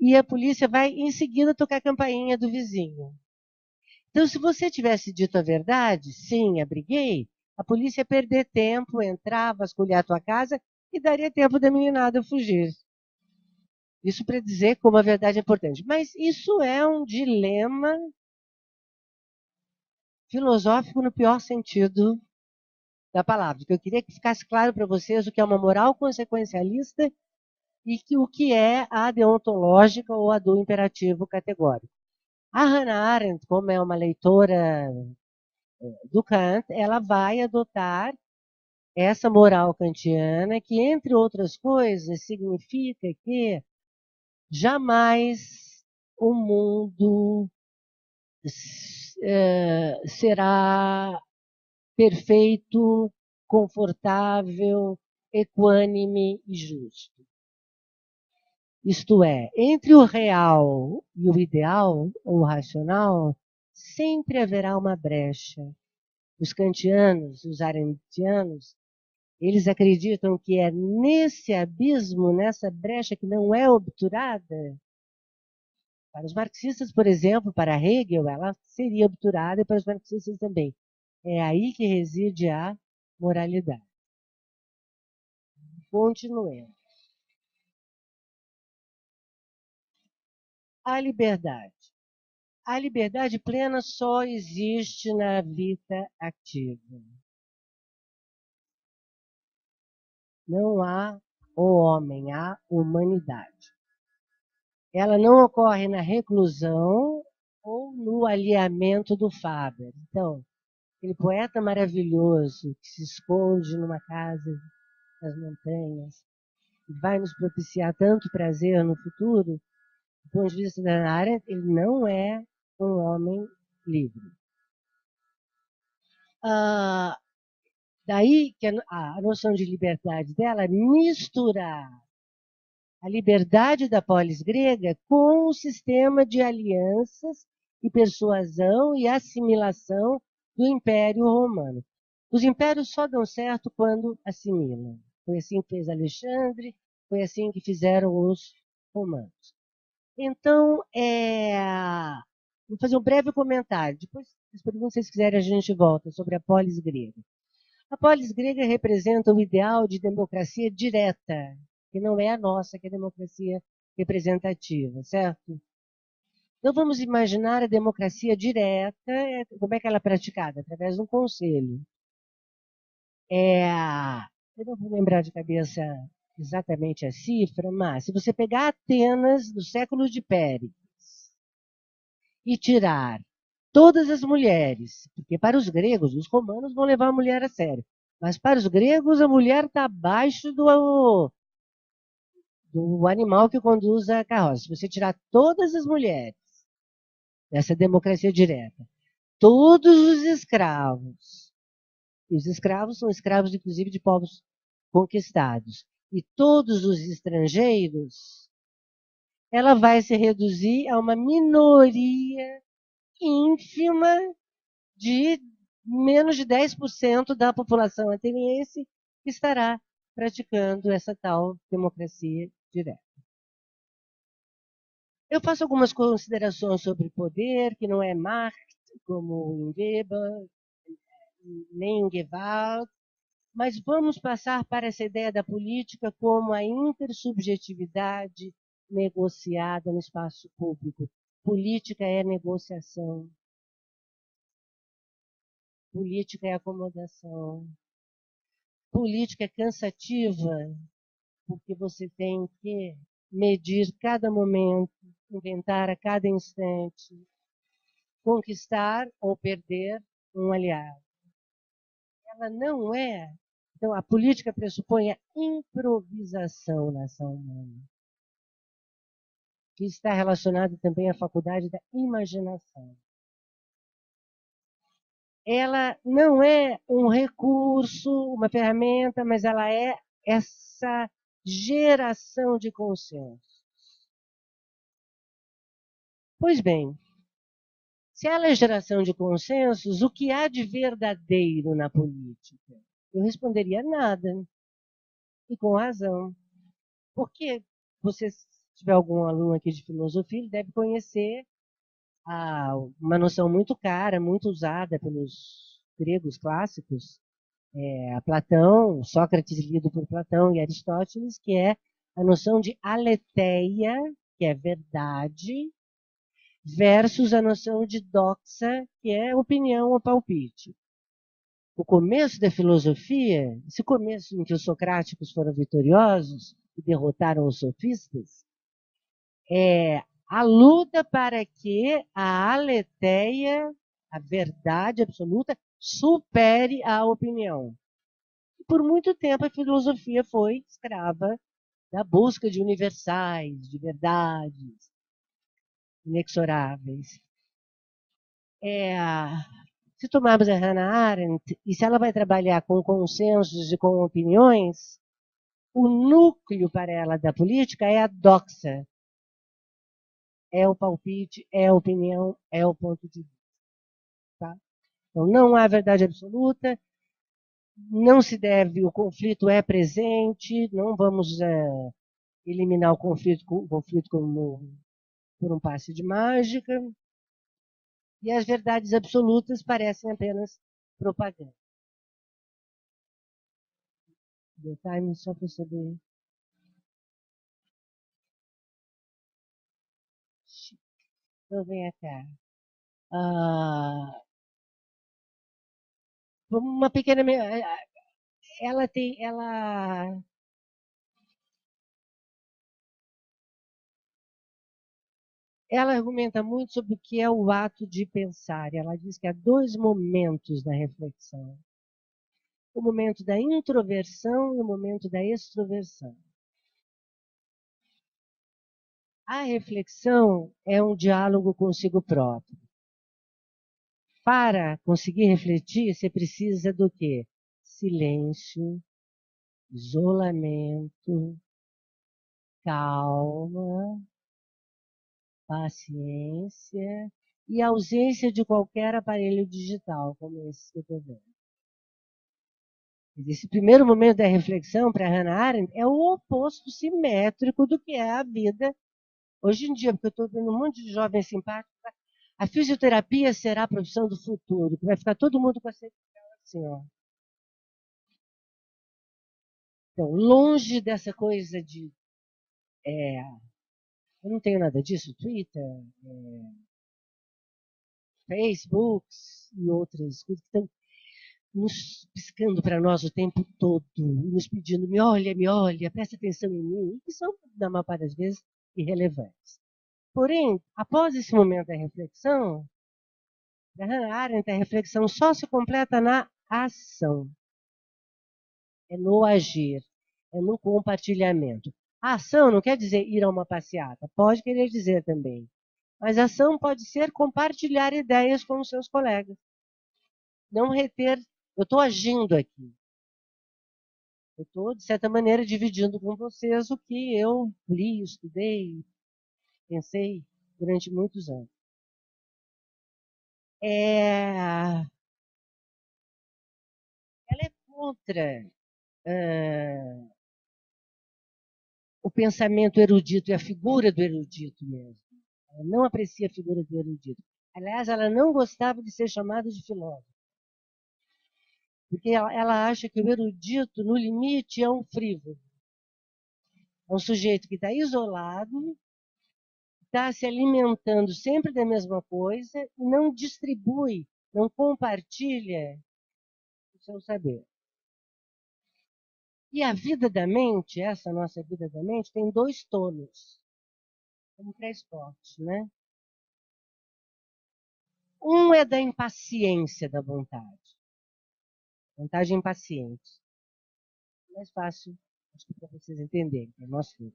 E a polícia vai em seguida tocar a campainha do vizinho. Então, se você tivesse dito a verdade, sim, abriguei, a polícia ia perder tempo, entrar, vasculhar a tua casa e daria tempo da meninada fugir. Isso para dizer como a verdade é importante. Mas isso é um dilema filosófico no pior sentido da palavra. Eu queria que ficasse claro para vocês o que é uma moral consequencialista e o que é a deontológica ou a do imperativo categórico. A Hannah Arendt, como é uma leitora do Kant, ela vai adotar essa moral kantiana que, entre outras coisas, significa que jamais o mundo será perfeito, confortável, equânime e justo. Isto é, entre o real e o ideal, ou o racional, sempre haverá uma brecha. Os kantianos, os arendtianos, eles acreditam que é nesse abismo, nessa brecha que não é obturada. Para os marxistas, por exemplo, para Hegel, ela seria obturada e para os marxistas também. É aí que reside a moralidade. Continuemos. A liberdade. A liberdade plena só existe na vida ativa. Não há o homem, a humanidade. Ela não ocorre na reclusão ou no alheamento do Faber. Então, aquele poeta maravilhoso que se esconde numa casa nas montanhas e vai nos propiciar tanto prazer no futuro, do ponto de vista da Hannah Arendt, ele não é um homem livre. Daí que a noção de liberdade dela é misturar a liberdade da polis grega com o sistema de alianças e persuasão e assimilação do Império Romano. Os impérios só dão certo quando assimilam. Foi assim que fez Alexandre, foi assim que fizeram os romanos. Então, vou fazer um breve comentário. Depois, se vocês quiserem, a gente volta sobre a polis grega. A polis grega representa o ideal de democracia direta, que não é a nossa, que é a democracia representativa, certo? Então vamos imaginar a democracia direta, como é que ela é praticada? Através de um conselho. Eu não vou lembrar de cabeça exatamente a cifra, mas se você pegar Atenas do século de Péricles e tirar todas as mulheres, porque para os gregos, os romanos vão levar a mulher a sério, mas para os gregos a mulher está abaixo do animal que conduz a carroça. Se você tirar todas as mulheres dessa democracia direta, todos os escravos, e os escravos são escravos inclusive de povos conquistados, e todos os estrangeiros, ela vai se reduzir a uma minoria ínfima de menos de 10% da população ateniense que estará praticando essa tal democracia direta. Eu faço algumas considerações sobre poder, que não é Marx, como em Weber, nem em Gewalt, mas vamos passar para essa ideia da política como a intersubjetividade negociada no espaço público. Política é negociação. Política é acomodação. Política é cansativa, porque você tem que medir cada momento, inventar a cada instante, conquistar ou perder um aliado. Ela não é. Então, a política pressupõe a improvisação na ação humana, que está relacionada também à faculdade da imaginação. Ela não é um recurso, uma ferramenta, mas ela é essa geração de consenso. Pois bem, se ela é geração de consensos, o que há de verdadeiro na política? Eu responderia nada. E com razão. Porque você, se tiver algum aluno aqui de filosofia, ele deve conhecer uma noção muito cara, muito usada pelos gregos clássicos, Platão, Sócrates lido por Platão e Aristóteles, que é a noção de aletheia, que é verdade, versus a noção de doxa, que é opinião ou palpite. O começo da filosofia, esse começo em que os socráticos foram vitoriosos e derrotaram os sofistas, é a luta para que a aletheia, a verdade absoluta, supere a opinião. E por muito tempo a filosofia foi escrava da busca de universais, de verdades inexoráveis. Se tomarmos a Hannah Arendt, e se ela vai trabalhar com consensos e com opiniões, o núcleo para ela da política é a doxa. É o palpite, é a opinião, é o ponto de vista. Tá? Então, não há verdade absoluta, não se deve, o conflito é presente, não vamos eliminar o conflito como por um passe de mágica, e as verdades absolutas parecem apenas propaganda. Deu time só para saber. Então, vem cá. Uma pequena. Ela ela argumenta muito sobre o que é o ato de pensar. Ela diz que há dois momentos da reflexão. O momento da introversão e o momento da extroversão. A reflexão é um diálogo consigo próprio. Para conseguir refletir, você precisa do quê? Silêncio, isolamento, calma, paciência e ausência de qualquer aparelho digital, como esse que eu estou vendo. Esse primeiro momento da reflexão, para Hannah Arendt, é o oposto simétrico do que é a vida hoje em dia, porque eu estou vendo um monte de jovens simpáticos. A fisioterapia será a profissão do futuro, que vai ficar todo mundo com a certificação assim, ó. Então, longe dessa coisa de... eu não tenho nada disso, Twitter, Facebooks e outras coisas que estão nos piscando para nós o tempo todo, nos pedindo, me olha, presta atenção em mim, e que são, na maior parte das vezes, irrelevantes. Porém, após esse momento da reflexão, da Hannah Arendt, a reflexão só se completa na ação. É no agir, é no compartilhamento. A ação não quer dizer ir a uma passeata, pode querer dizer também. Mas a ação pode ser compartilhar ideias com os seus colegas. Não reter, eu estou agindo aqui. Eu estou, de certa maneira, dividindo com vocês o que eu li, estudei, pensei durante muitos anos. Ela é contra o pensamento erudito e a figura do erudito mesmo. Ela não aprecia a figura do erudito. Aliás, ela não gostava de ser chamada de filósofo. Porque ela acha que o erudito, no limite, é um frívolo. É um sujeito que está isolado, está se alimentando sempre da mesma coisa e não distribui, não compartilha o seu saber. E a vida da mente, essa nossa vida da mente, tem dois tonos, como pré-esporte, né? Um é da impaciência da vontade. Vontade impaciente. Mais fácil, acho que para vocês entenderem, para nós todos.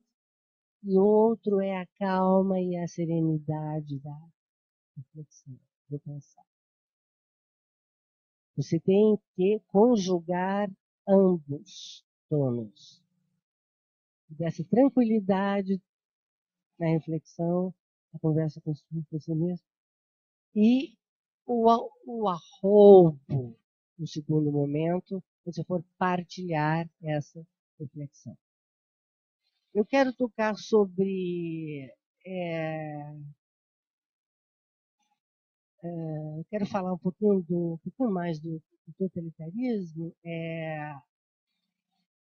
E outro é a calma e a serenidade da reflexão, do pensar. Você tem que conjugar ambos tonos. Dessa tranquilidade na reflexão, a conversa com você mesmo, e o arroubo, no segundo momento, quando você for partilhar essa reflexão. Eu quero tocar sobre... eu quero falar um pouquinho mais do totalitarismo.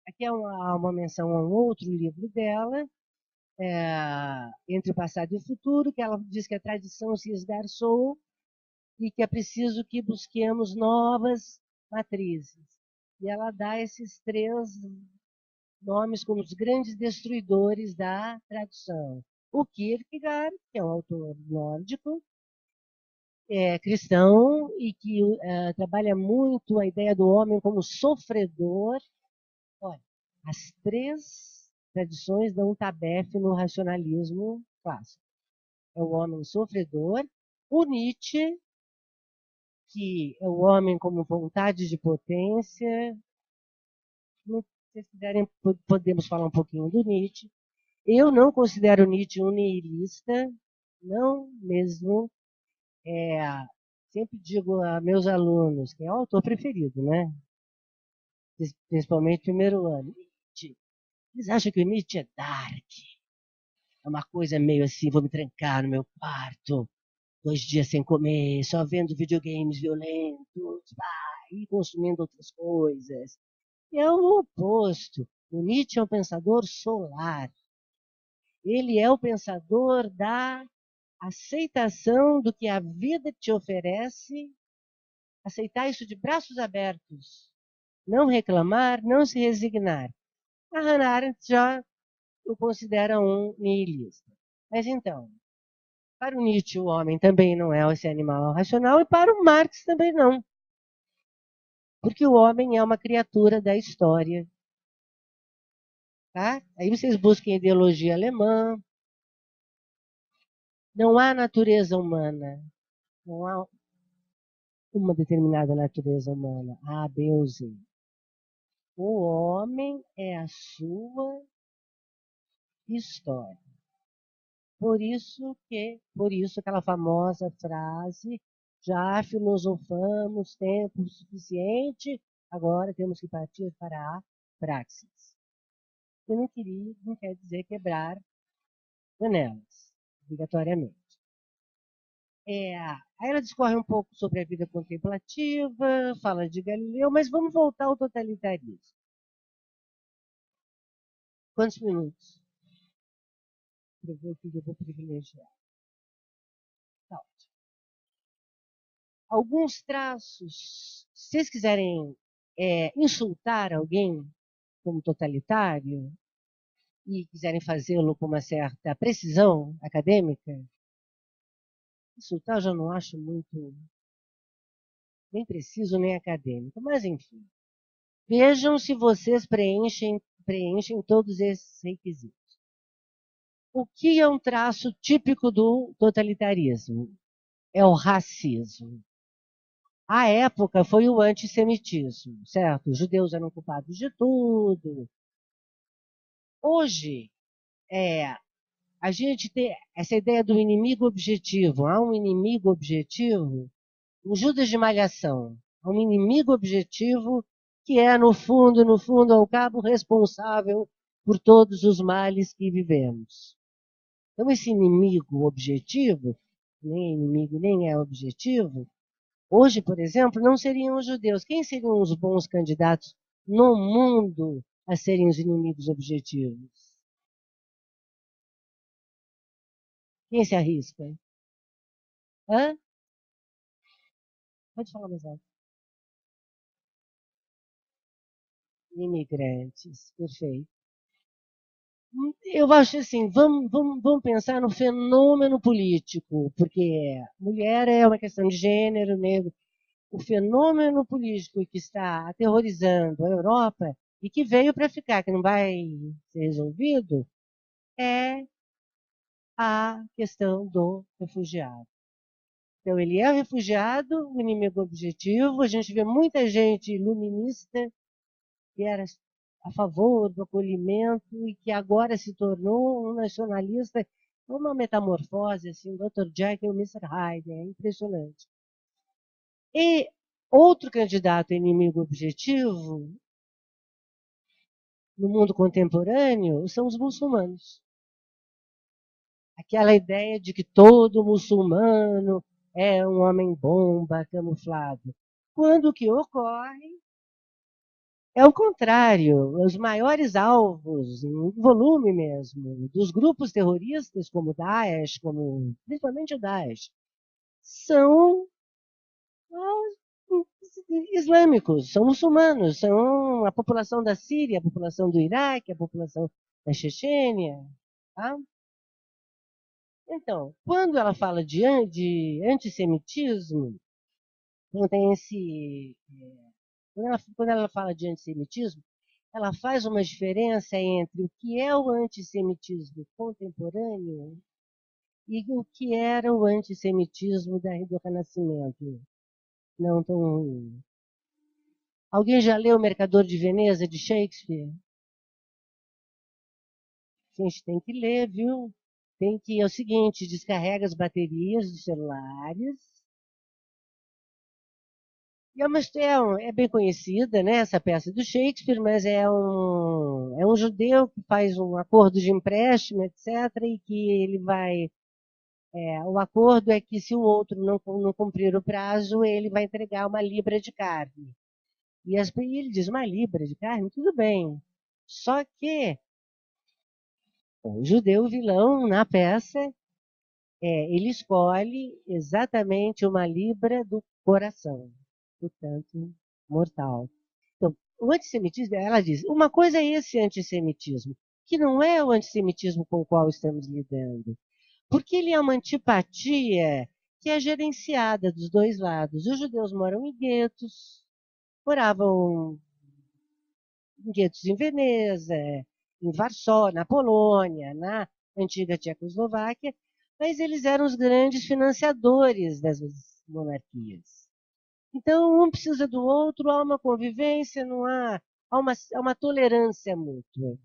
Aqui é uma menção a um outro livro dela, Entre o Passado e o Futuro, que ela diz que a tradição se esgarçou e que é preciso que busquemos novas matrizes. E ela dá esses três nomes como os grandes destruidores da tradição. O Kierkegaard, que é um autor nórdico, cristão e que trabalha muito a ideia do homem como sofredor. Olha, as três tradições dão um tabefe no racionalismo clássico. É o homem sofredor, o Nietzsche, que é o homem como vontade de potência. Se vocês quiserem, podemos falar um pouquinho do Nietzsche. Eu não considero Nietzsche um nihilista, não mesmo. Sempre digo a meus alunos, que é o autor preferido, né? Principalmente no primeiro ano. Nietzsche. Eles acham que o Nietzsche é dark. É uma coisa meio assim, vou me trancar no meu quarto, 2 dias sem comer, só vendo videogames violentos, e consumindo outras coisas. É o oposto. O Nietzsche é um pensador solar. Ele é o pensador da aceitação do que a vida te oferece, aceitar isso de braços abertos, não reclamar, não se resignar. A Hannah Arendt já o considera um nihilista. Mas então, Para o Nietzsche, o homem também não é esse animal racional, e para o Marx também não. Porque o homem é uma criatura da história. Tá? Aí vocês busquem ideologia alemã. Não há natureza humana. Não há uma determinada natureza humana. A, B ou Z. O homem é a sua história. Por isso aquela famosa frase, já filosofamos tempo suficiente, agora temos que partir para a praxis. Eu não quer dizer quebrar janelas, obrigatoriamente. Aí ela discorre um pouco sobre a vida contemplativa, fala de Galileu, mas vamos voltar ao totalitarismo. Quantos minutos? Para eu ver o que eu vou privilegiar. Tá. Alguns traços, se vocês quiserem insultar alguém como totalitário e quiserem fazê-lo com uma certa precisão acadêmica, insultar eu já não acho muito nem preciso nem acadêmico, mas enfim. Vejam se vocês preenchem todos esses requisitos. O que é um traço típico do totalitarismo? É o racismo. À época foi o antissemitismo, certo? Os judeus eram culpados de tudo. Hoje, a gente tem essa ideia do inimigo objetivo. Há um inimigo objetivo, o Judas de Malhação. Há um inimigo objetivo que é, no fundo, ao cabo, responsável por todos os males que vivemos. Então, esse inimigo objetivo, nem é inimigo, nem é objetivo, hoje, por exemplo, não seriam os judeus. Quem seriam os bons candidatos no mundo a serem os inimigos objetivos? Quem se arrisca? Hã? Pode falar mais alto. Imigrantes, perfeito. Eu acho assim, vamos pensar no fenômeno político, porque mulher é uma questão de gênero, negro. O fenômeno político que está aterrorizando a Europa e que veio para ficar, que não vai ser resolvido, é a questão do refugiado. Então, ele é refugiado, o inimigo objetivo. A gente vê muita gente iluminista que era a favor do acolhimento e que agora se tornou um nacionalista. Uma metamorfose, assim, Dr. Jekyll e Mr. Hyde, é impressionante. E outro candidato a inimigo objetivo no mundo contemporâneo são os muçulmanos. Aquela ideia de que todo muçulmano é um homem-bomba camuflado. Quando o que ocorre é o contrário. Os maiores alvos, em volume mesmo, dos grupos terroristas como o Daesh, principalmente o Daesh, são islâmicos, são muçulmanos, são a população da Síria, a população do Iraque, a população da Chechênia. Tá? Então, quando ela fala de antissemitismo, não tem quando ela fala de antissemitismo, ela faz uma diferença entre o que é o antissemitismo contemporâneo e o que era o antissemitismo do Renascimento. Não tão ruim. Alguém já leu O Mercador de Veneza, de Shakespeare? A gente tem que ler, viu? É o seguinte, descarrega as baterias dos celulares. E é bem conhecida, né, essa peça do Shakespeare, mas é um judeu que faz um acordo de empréstimo, etc., e que ele vai... o acordo é que se o outro não cumprir o prazo, ele vai entregar uma libra de carne. E ele diz, uma libra de carne? Tudo bem. Só que o judeu vilão, na peça, ele escolhe exatamente uma libra do coração, portanto, mortal. Então, o antissemitismo, ela diz, uma coisa é esse antissemitismo, que não é o antissemitismo com o qual estamos lidando. Porque ele é uma antipatia que é gerenciada dos dois lados. Os judeus moram em guetos, moravam em guetos em Veneza, em Varsóvia, na Polônia, na antiga Tchecoslováquia, mas eles eram os grandes financiadores das monarquias. Então, um precisa do outro, há uma convivência, não há uma tolerância mútua.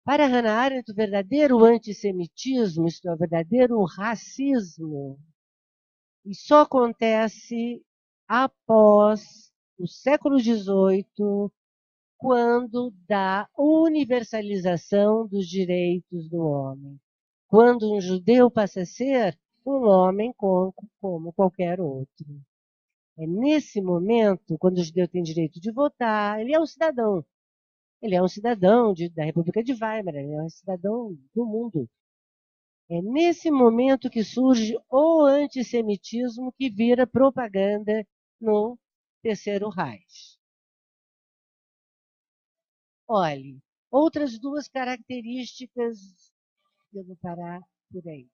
Para Hannah Arendt, o verdadeiro antissemitismo, isto é, o verdadeiro racismo, e só acontece após o século XVIII, quando da universalização dos direitos do homem. Quando um judeu passa a ser um homem como qualquer outro. É nesse momento, quando o judeu tem direito de votar, ele é um cidadão. Ele é um cidadão da República de Weimar, ele é um cidadão do mundo. É nesse momento que surge o antissemitismo que vira propaganda no Terceiro Reich. Olhe, outras duas características, eu vou parar por aí.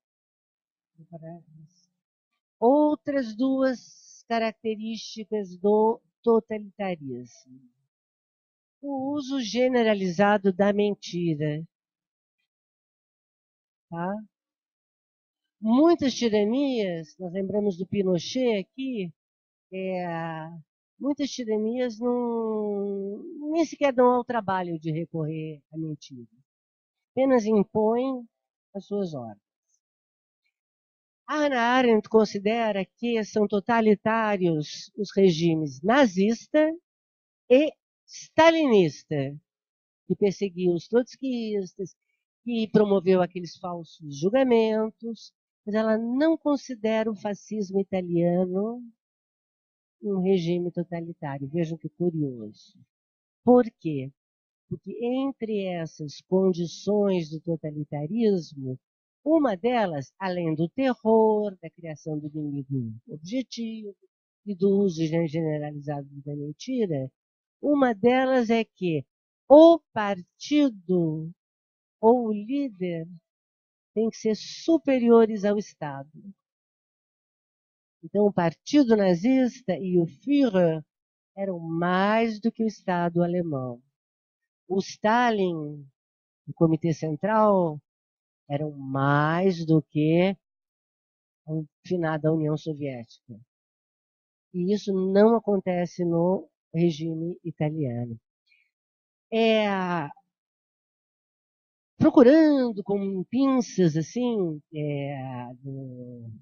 Outras duas características do totalitarismo. O uso generalizado da mentira. Tá? Muitas tiranias, nós lembramos do Pinochet aqui, muitas tiranias nem sequer dão ao trabalho de recorrer à mentira. Apenas impõem as suas ordens. A Hannah Arendt considera que são totalitários os regimes nazista e stalinista, que perseguiu os trotskistas, que promoveu aqueles falsos julgamentos, mas ela não considera o fascismo italiano um regime totalitário. Vejam que curioso. Por quê? Porque entre essas condições do totalitarismo, uma delas, além do terror, da criação do inimigo objetivo e do uso generalizado da mentira, uma delas é que o partido ou o líder tem que ser superiores ao Estado. Então, o partido nazista e o Führer eram mais do que o Estado alemão. O Stalin, o Comitê Central, eram mais do que a finada União Soviética. E isso não acontece no regime italiano. Procurando com pinças, assim,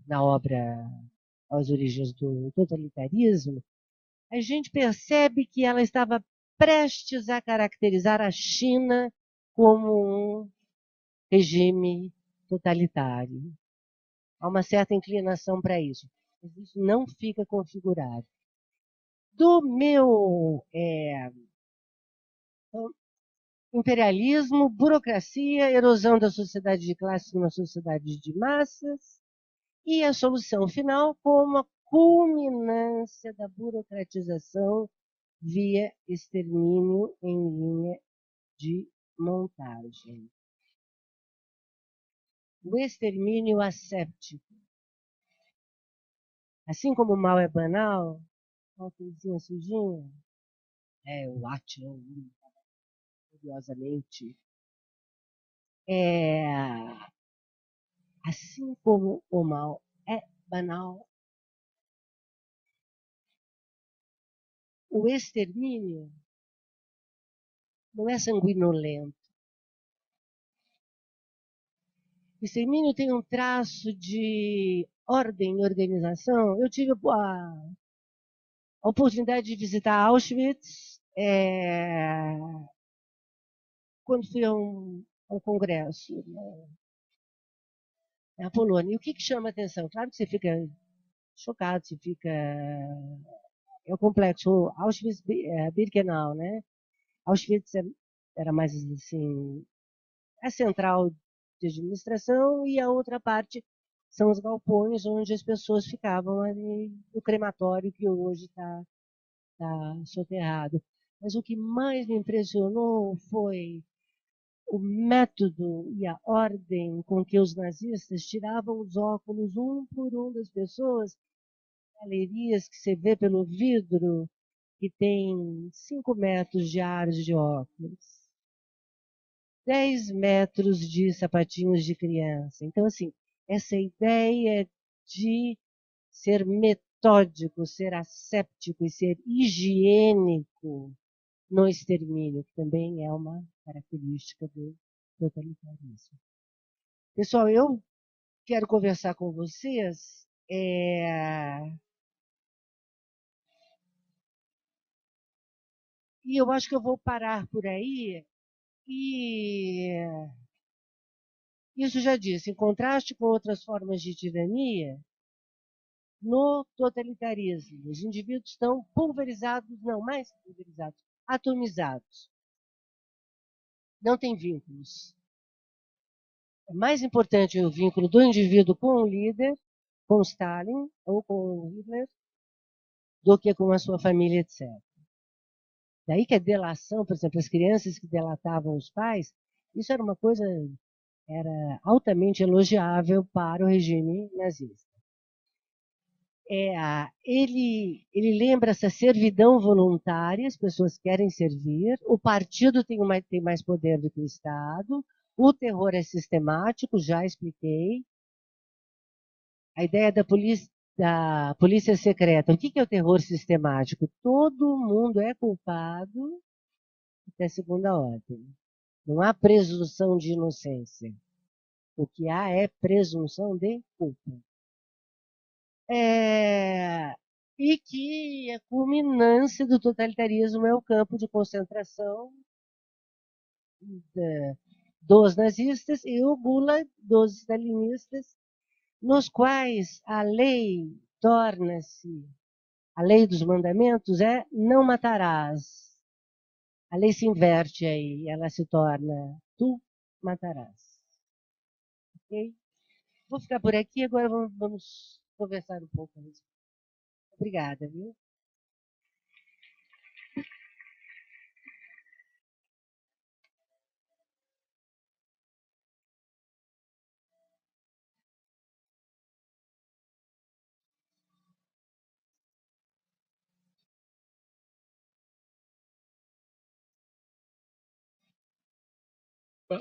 na obra As Origens do Totalitarismo, a gente percebe que ela estava prestes a caracterizar a China como um regime totalitário. Há uma certa inclinação para isso, mas isso não fica configurado. Do meu imperialismo, burocracia, erosão da sociedade de classes numa sociedade de massas, e a solução final como a culminância da burocratização via extermínio em linha de montagem. O extermínio asséptico. Assim como o mal é banal, uma coisinha sujinha, o Atila, curiosamente, assim como o mal é banal, o extermínio não é sanguinolento. O extermínio tem um traço de ordem e organização. Eu tive a oportunidade de visitar Auschwitz quando fui a um congresso na Polônia. E o que chama a atenção? Claro que você fica chocado, você fica... É o complexo Auschwitz-Birkenau, né? Auschwitz era mais assim, a central de administração e a outra parte são os galpões onde as pessoas ficavam ali, o crematório que hoje está soterrado. Mas o que mais me impressionou foi o método e a ordem com que os nazistas tiravam os óculos um por um das pessoas, galerias que você vê pelo vidro, que tem 5 metros de aros de óculos, 10 metros de sapatinhos de criança. Então, assim, essa ideia de ser metódico, ser asséptico e ser higiênico no extermínio, que também é uma característica do totalitarismo. Pessoal, eu quero conversar com vocês. E eu acho que eu vou parar por aí. E isso já disse, em contraste com outras formas de tirania, no totalitarismo, os indivíduos estão pulverizados, não mais pulverizados, atomizados. Não tem vínculos. É mais importante o vínculo do indivíduo com o líder, com Stalin ou com Hitler, do que com a sua família, etc. Daí que a delação, por exemplo, as crianças que delatavam os pais, isso era uma coisa, era altamente elogiável para o regime nazista. Ele lembra essa servidão voluntária, as pessoas querem servir, o partido tem mais poder do que o Estado, o terror é sistemático, já expliquei. A ideia da polícia secreta. O que é o terror sistemático? Todo mundo é culpado até segunda ordem. Não há presunção de inocência. O que há é presunção de culpa. E que a culminância do totalitarismo é o campo de concentração dos nazistas e o Gulag dos stalinistas, nos quais a lei torna-se, a lei dos mandamentos é não matarás. A lei se inverte aí, ela se torna tu matarás. Ok? Vou ficar por aqui, agora vamos conversar um pouco. Obrigada, viu?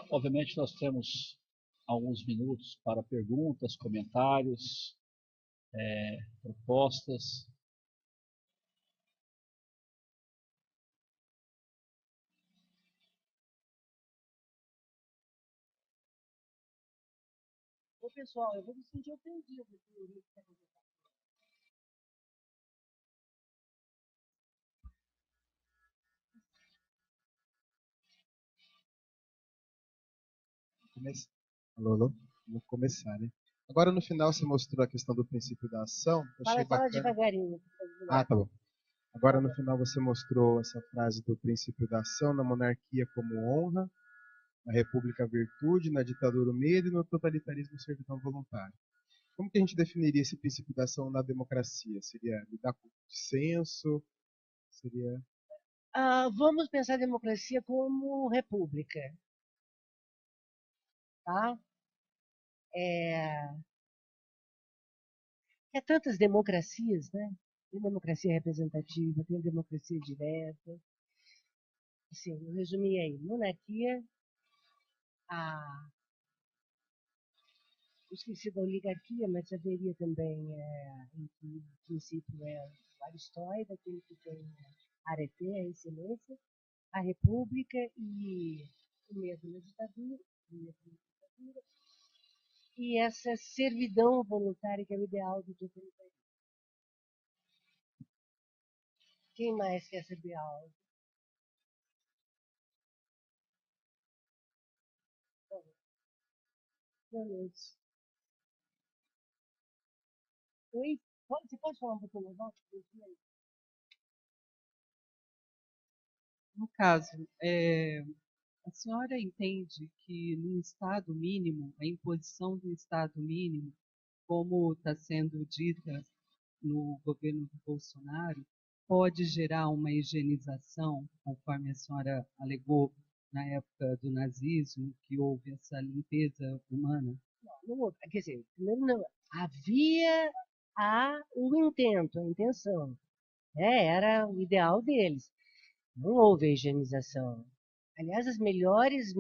Obviamente, nós temos alguns minutos para perguntas, comentários, propostas. Ô, pessoal, eu vou me sentir ofendido. Alô, alô? Vou começar, né? Agora, no final, você mostrou a questão do princípio da ação. Eu achei Fala bacana. devagarinho. Ah, tá bom. Agora, no final, você mostrou essa frase do princípio da ação, na monarquia como honra, na república virtude, na ditadura o medo e no totalitarismo servidão voluntária. Como que a gente definiria esse princípio da ação na democracia? Seria lidar com dissenso? Seria... Vamos pensar a democracia como república. Tá? Há tantas democracias, né? Tem democracia representativa, tem democracia direta. Assim, eu resumi aí. Monarquia, eu esqueci da oligarquia, mas haveria também, em que o princípio é o Aristóide, aquele que tem arete, a excelência, a república e o medo na ditadura, e essa servidão voluntária que é o ideal do totalitarismo. Quem mais quer saber algo? Boa noite. Oi? Você pode falar um pouquinho mais alto? No caso, a senhora entende que no Estado mínimo, a imposição do Estado mínimo, como está sendo dita no governo do Bolsonaro, pode gerar uma higienização, conforme a senhora alegou, na época do nazismo, que houve essa limpeza humana? Não houve. Quer dizer, primeiro não, havia o intento, a intenção. Era o ideal deles. Não houve a higienização. Aliás, as melhores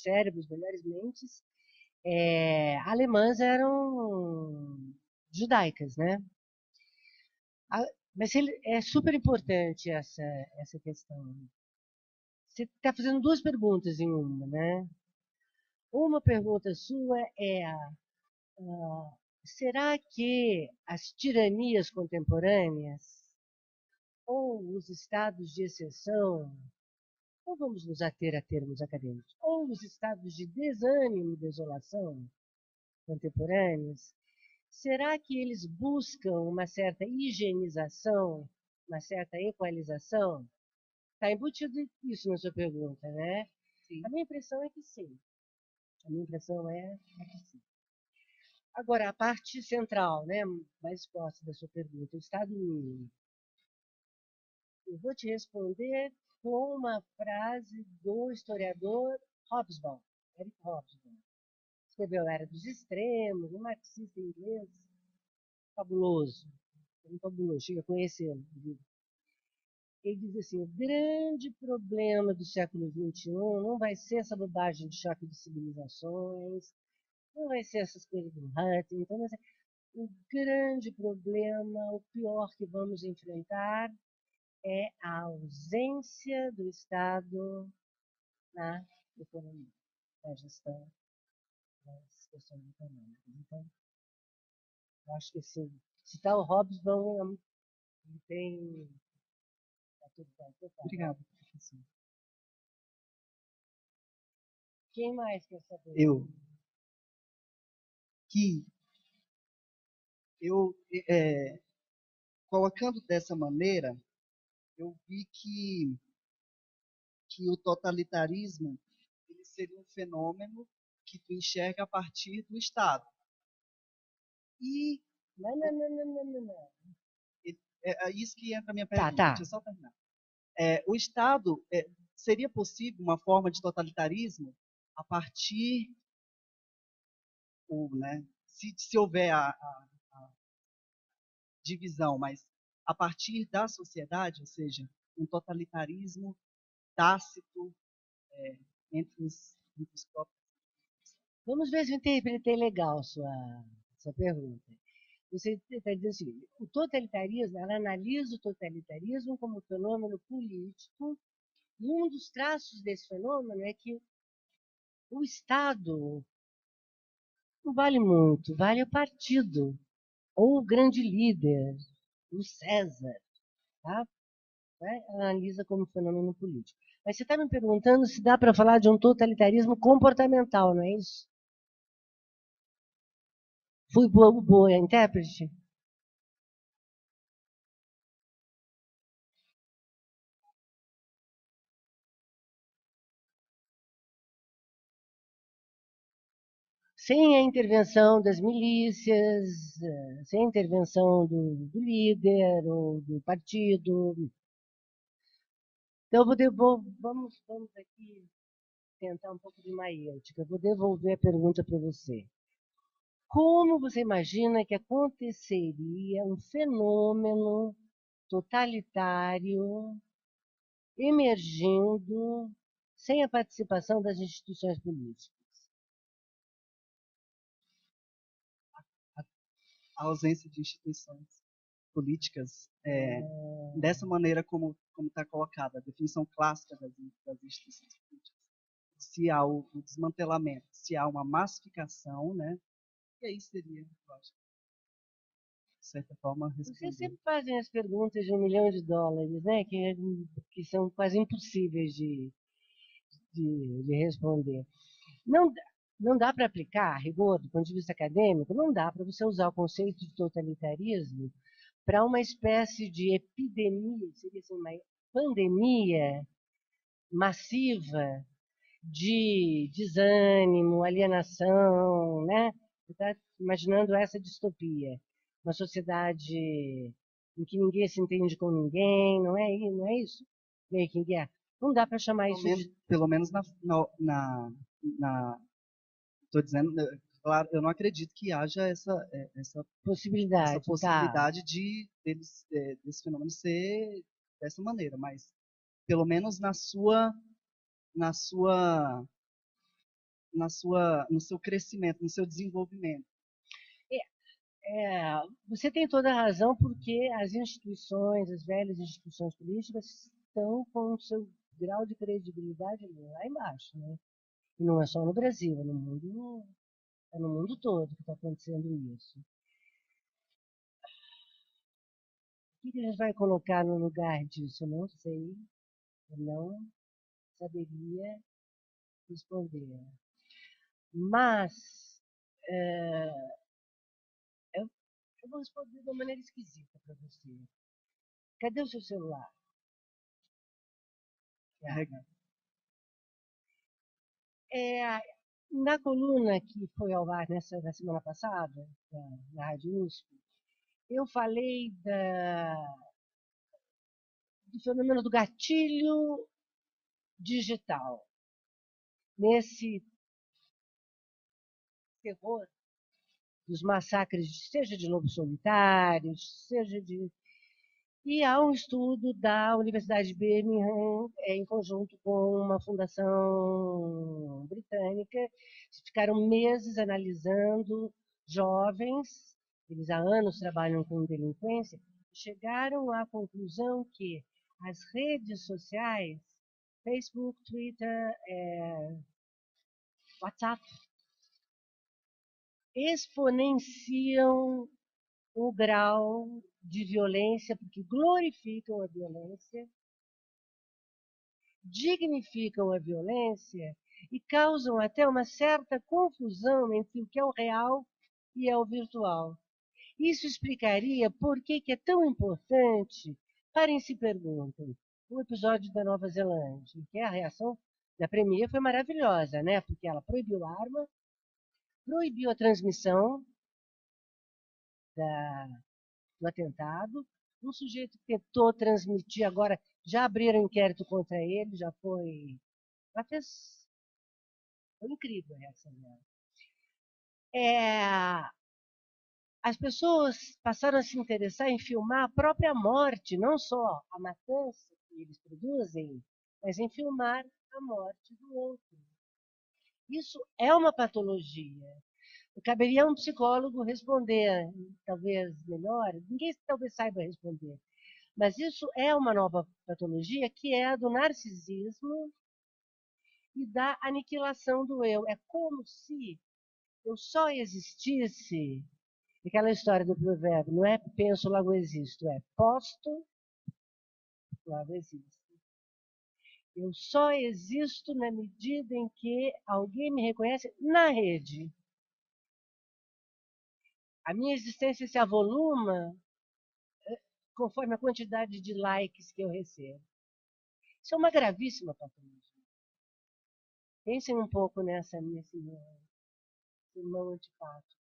cérebros, melhores mentes alemãs eram judaicas, né? Mas é super importante essa questão. Você está fazendo duas perguntas em uma, né? Uma pergunta sua será que as tiranias contemporâneas ou os estados de exceção, ou vamos nos ater a termos acadêmicos, ou os estados de desânimo e desolação contemporâneos, será que eles buscam uma certa higienização, uma certa equalização? Está embutido isso na sua pergunta, né? Sim. A minha impressão é que sim. A minha impressão é que sim. Agora, a parte central, né, mais próxima da sua pergunta, o Estado mínimo. Eu vou te responder com uma frase do historiador Hobsbawm, Eric Hobsbawm. Escreveu Era dos Extremos, um marxista inglês fabuloso. Fabuloso, chega a conhecê-lo. Ele diz assim, o grande problema do século XXI não vai ser essa bobagem de choque de civilizações, não vai ser essas coisas do Hunting, então vai ser o grande problema, o pior que vamos enfrentar é a ausência do Estado na economia, na gestão das questões econômicas. Então, eu acho que sim. Se está o Hobsbawm, ele tem... Tá tudo bem. Obrigado, professor. Quem mais quer saber? Eu. Colocando dessa maneira, eu vi que o totalitarismo ele seria um fenômeno que tu enxerga a partir do Estado. E Não. é isso que entra a minha pergunta. Tá. Deixa eu só terminar. O Estado seria possível uma forma de totalitarismo a partir, né, se houver a divisão, mas a partir da sociedade, ou seja, um totalitarismo tácito entre os próprios. Vamos ver se eu interpretei legal sua pergunta. Você está dizendo assim, o totalitarismo, ela analisa o totalitarismo como um fenômeno político, e um dos traços desse fenômeno é que o Estado não vale muito, vale o partido, ou o grande líder, o César, tá? Analisa como fenômeno político. Mas você está me perguntando se dá para falar de um totalitarismo comportamental, não é isso? Fui boa intérprete? Sem a intervenção das milícias, sem a intervenção do líder ou do partido. Então, vamos aqui tentar um pouco de maiêutica. Eu vou devolver a pergunta para você. Como você imagina que aconteceria um fenômeno totalitário emergindo sem a participação das instituições políticas? A ausência de instituições políticas, dessa maneira como está colocada, a definição clássica das instituições políticas. Se há o desmantelamento, se há uma massificação, né? E aí seria, eu acho, de certa forma, Vocês responder. sempre fazem as perguntas de $1 milhão, né? Que são quase impossíveis de responder. Não dá para aplicar, a rigor, do ponto de vista acadêmico, não dá para você usar o conceito de totalitarismo para uma espécie de epidemia, seria assim, uma pandemia massiva de desânimo, alienação, né? Você está imaginando essa distopia. Uma sociedade em que ninguém se entende com ninguém, não é isso? Meio que Não dá para chamar isso de Pelo menos tô dizendo, né, claro, eu não acredito que haja essa possibilidade. Tá. possibilidade desse fenômeno ser dessa maneira, mas pelo menos na sua, no seu crescimento, no seu desenvolvimento. Você tem toda a razão, porque as instituições, as velhas instituições políticas, estão com o seu grau de credibilidade lá embaixo, né? E não é só no Brasil, é no mundo todo que está acontecendo isso. O que a gente vai colocar no lugar disso? Eu não sei, eu não saberia responder. Mas eu vou responder de uma maneira esquisita para você. Cadê o seu celular? Na coluna que foi ao ar na semana passada, na Rádio USP, eu falei do fenômeno do gatilho digital. Nesse terror dos massacres, seja de lobos solitários, seja de... E há um estudo da Universidade de Birmingham, em conjunto com uma fundação britânica, ficaram meses analisando jovens, eles há anos trabalham com delinquência, chegaram à conclusão que as redes sociais, Facebook, Twitter, WhatsApp, exponenciam o grau de violência, porque glorificam a violência, dignificam a violência e causam até uma certa confusão entre o que é o real e é o virtual. Isso explicaria por que é tão importante, parem se perguntem, o episódio da Nova Zelândia, que a reação da Premier foi maravilhosa, né? Porque ela proibiu a arma, proibiu a transmissão do atentado. Um sujeito que tentou transmitir, agora já abriram inquérito contra ele, já foi... Ela fez... Foi incrível a reação dela. As pessoas passaram a se interessar em filmar a própria morte, não só a matança que eles produzem, mas em filmar a morte do outro. Isso é uma patologia. Caberia a um psicólogo responder, talvez melhor, ninguém talvez saiba responder. Mas isso é uma nova patologia, que é a do narcisismo e da aniquilação do eu. É como se eu só existisse, aquela história do provérbio, não é penso, logo existo, é posto, logo existo. Eu só existo na medida em que alguém me reconhece na rede. A minha existência se avoluma conforme a quantidade de likes que eu recebo. Isso é uma gravíssima patologia. Pensem um pouco nesse irmão antipático.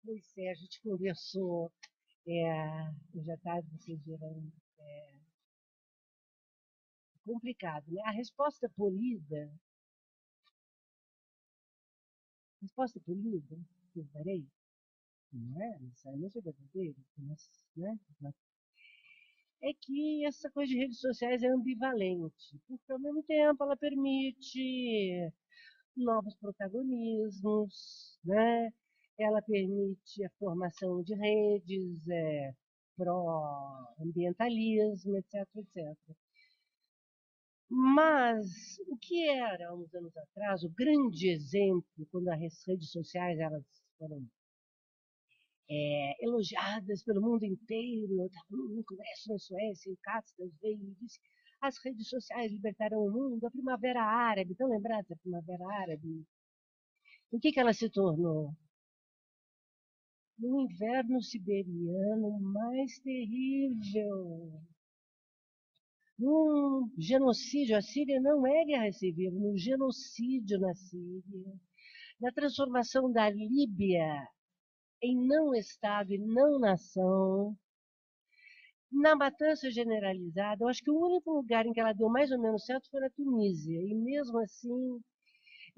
Pois é, a gente conversou, já está vocês viram, complicado, né? A resposta polida, que eu darei, não é necessariamente verdadeira, mas, né? É que essa coisa de redes sociais é ambivalente, porque ao mesmo tempo ela permite novos protagonismos, né? Ela permite a formação de redes pró-ambientalismo, etc, etc. Mas o que era, há uns anos atrás, o grande exemplo, quando as redes sociais elas foram elogiadas pelo mundo inteiro, eu estava num congresso na Suécia, em Katstas, veio e disse: as redes sociais libertarão o mundo, a Primavera Árabe, estão lembrados da Primavera Árabe? O que ela se tornou? No inverno siberiano mais terrível. Num genocídio, a Síria não é guerra civil, num genocídio na Síria, na transformação da Líbia em não Estado e não nação, na matança generalizada. Eu acho que o único lugar em que ela deu mais ou menos certo foi na Tunísia, e mesmo assim,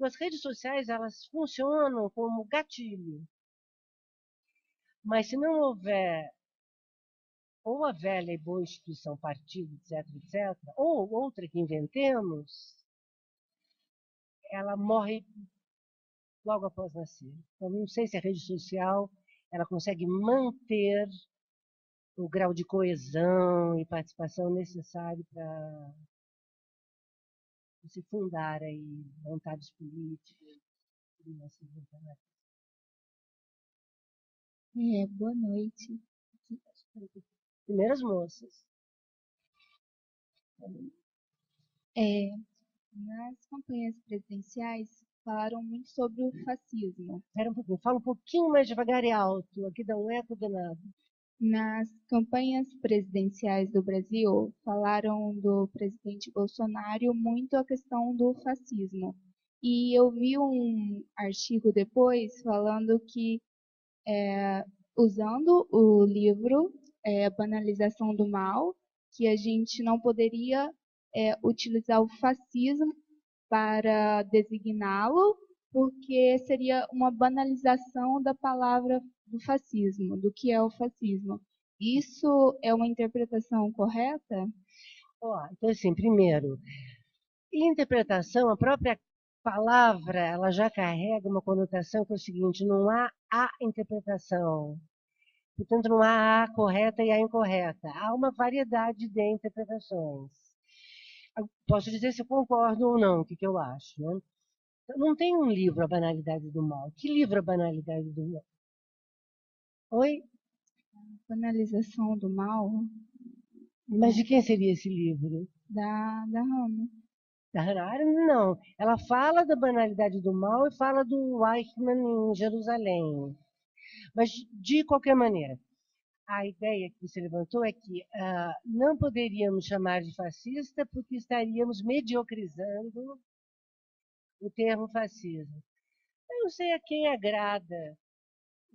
as redes sociais elas funcionam como gatilho, mas se não houver ou a velha e boa instituição partido, etc., etc., ou outra que inventemos, ela morre logo após nascer. Então, não sei se a rede social ela consegue manter o grau de coesão e participação necessário para se fundar aí vontades políticas. Boa noite. Primeiras moças. É, nas campanhas presidenciais falaram muito sobre o fascismo. Espera um pouquinho, fala um pouquinho mais devagar e alto, aqui dá um eco danado. Nas campanhas presidenciais do Brasil, falaram do presidente Bolsonaro muito a questão do fascismo. E eu vi um artigo depois falando que, usando o livro Banalização do Mal, que a gente não poderia utilizar o fascismo para designá-lo, porque seria uma banalização da palavra do fascismo, do que é o fascismo. Isso é uma interpretação correta? Então, assim, primeiro, interpretação, a própria palavra, ela já carrega uma conotação que é o seguinte, não há a interpretação. Portanto, não há a correta e a incorreta. Há uma variedade de interpretações. Eu posso dizer se eu concordo ou não, o que eu acho. Né? Não tem um livro, A Banalidade do Mal. Que livro, A Banalidade do Mal? Oi? Banalização do mal? Mas de quem seria esse livro? Da Hannah. Da Hannah Arendt, não. Ela fala da banalidade do mal e fala do Eichmann em Jerusalém. Mas, de qualquer maneira, a ideia que você levantou é que não poderíamos chamar de fascista porque estaríamos mediocrizando o termo fascismo. Eu não sei a quem agrada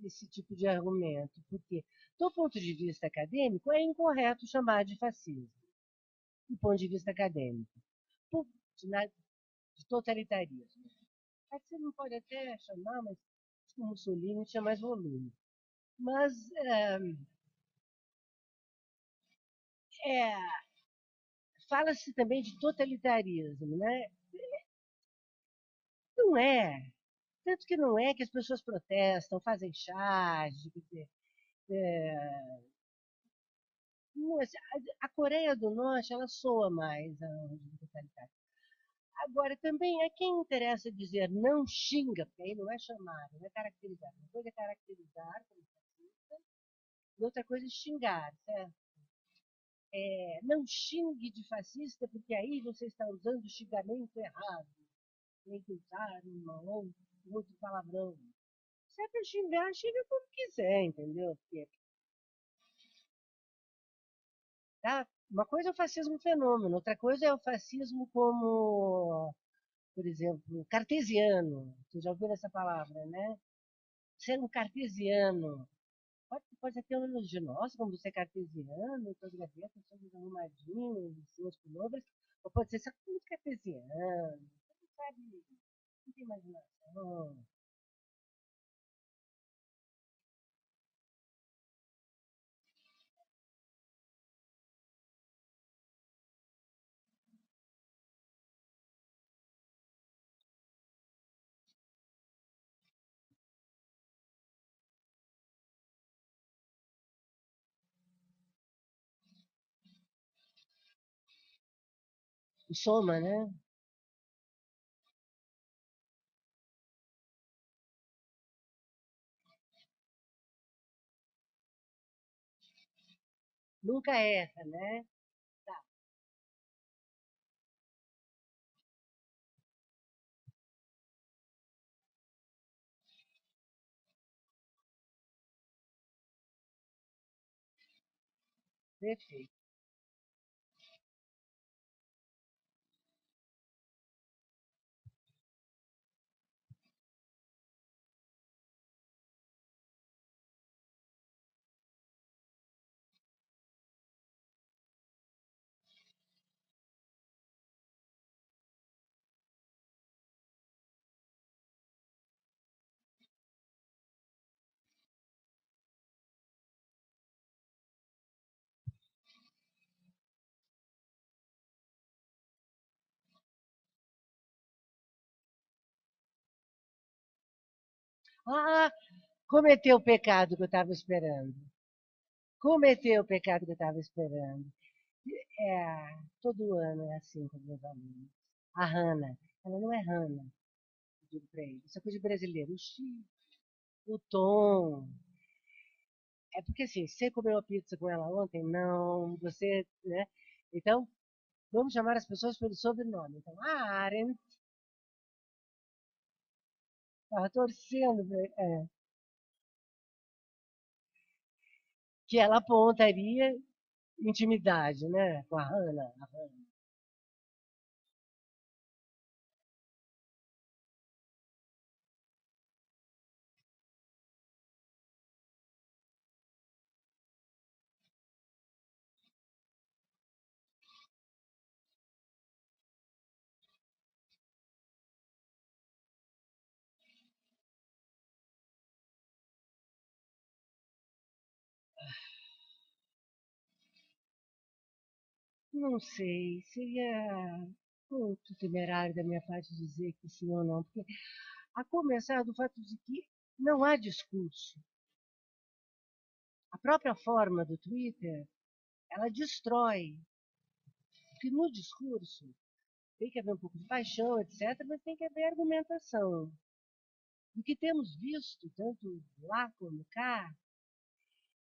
esse tipo de argumento, porque, do ponto de vista acadêmico, é incorreto chamar de fascismo, do ponto de vista acadêmico, de totalitarismo. Você não pode até chamar, mas o Mussolini tinha mais volume. Mas fala-se também de totalitarismo, né? Não é. Tanto que não é que as pessoas protestam, fazem charge, quer dizer, a Coreia do Norte, ela soa mais a regime totalitário. Agora, também é quem interessa dizer não xinga, porque aí não é chamar, não é caracterizar. Uma coisa é caracterizar como fascista, e outra coisa é xingar, certo? Não xingue de fascista, porque aí você está usando o xingamento errado. Tem que usar um outro palavrão. Se é para xingar, xinga como quiser, entendeu? Porque, tá? Uma coisa é o fascismo fenômeno, outra coisa é o fascismo como, por exemplo, cartesiano. Você já ouviu essa palavra, né? Ser um cartesiano. Pode até um elogio, nossa, como você é cartesiano, suas gavetas são arrumadinhas, suas pullovers, ou pode ser só muito cartesiano, você não sabe, não tem imaginação. Soma, né? Nunca erra, né? Tá, perfeito. Ah, cometeu o pecado que eu estava esperando. Cometeu o pecado que eu estava esperando. Todo ano é assim com os meus alunos. A Hannah, ela não é Hannah, eu digo para ele. Isso é coisa de brasileiro. O Chico, o Tom. É porque assim, você comeu a pizza com ela ontem? Não. Você, né? Então, vamos chamar as pessoas pelo sobrenome. Então, a Arendt estava torcendo que ela apontaria intimidade, né? Com a Hannah. A Hannah. Não sei, seria muito temerário da minha parte dizer que sim ou não, porque a começar do fato de que não há discurso. A própria forma do Twitter, ela destrói, porque no discurso tem que haver um pouco de paixão, etc., mas tem que haver argumentação. O que temos visto, tanto lá como cá,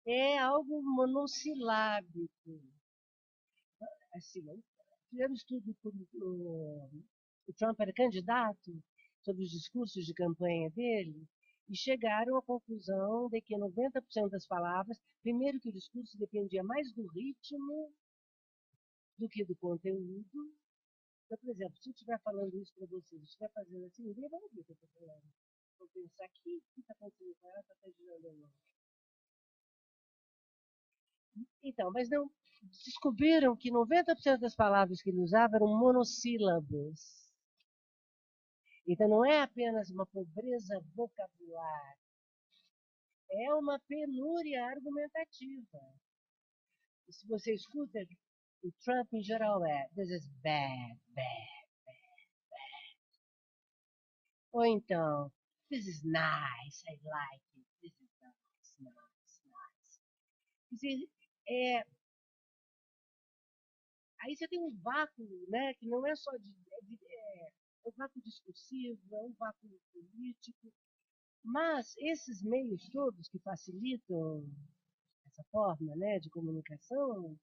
é algo monossilábico. Assim, fizemos estudo quando o Trump era candidato, sobre os discursos de campanha dele, e chegaram à conclusão de que 90% das palavras, primeiro que o discurso dependia mais do ritmo do que do conteúdo. Então, por exemplo, se eu estiver falando isso para você, se eu estiver fazendo assim, ninguém vai ouvir o que eu estou falando. Vou pensar aqui, o que está acontecendo com ela, está girando ou não. Então, mas não descobriram que 90% das palavras que ele usava eram monossílabos. Então, não é apenas uma pobreza vocabular, é uma penúria argumentativa. E se você escuta, o Trump em geral é this is bad, bad. Ou então, this is nice, I like it, this is nice, nice, nice. Quer dizer, aí você tem um vácuo, né, que não é só é um vácuo discursivo, é um vácuo político, mas esses meios todos que facilitam essa forma, né, de comunicação,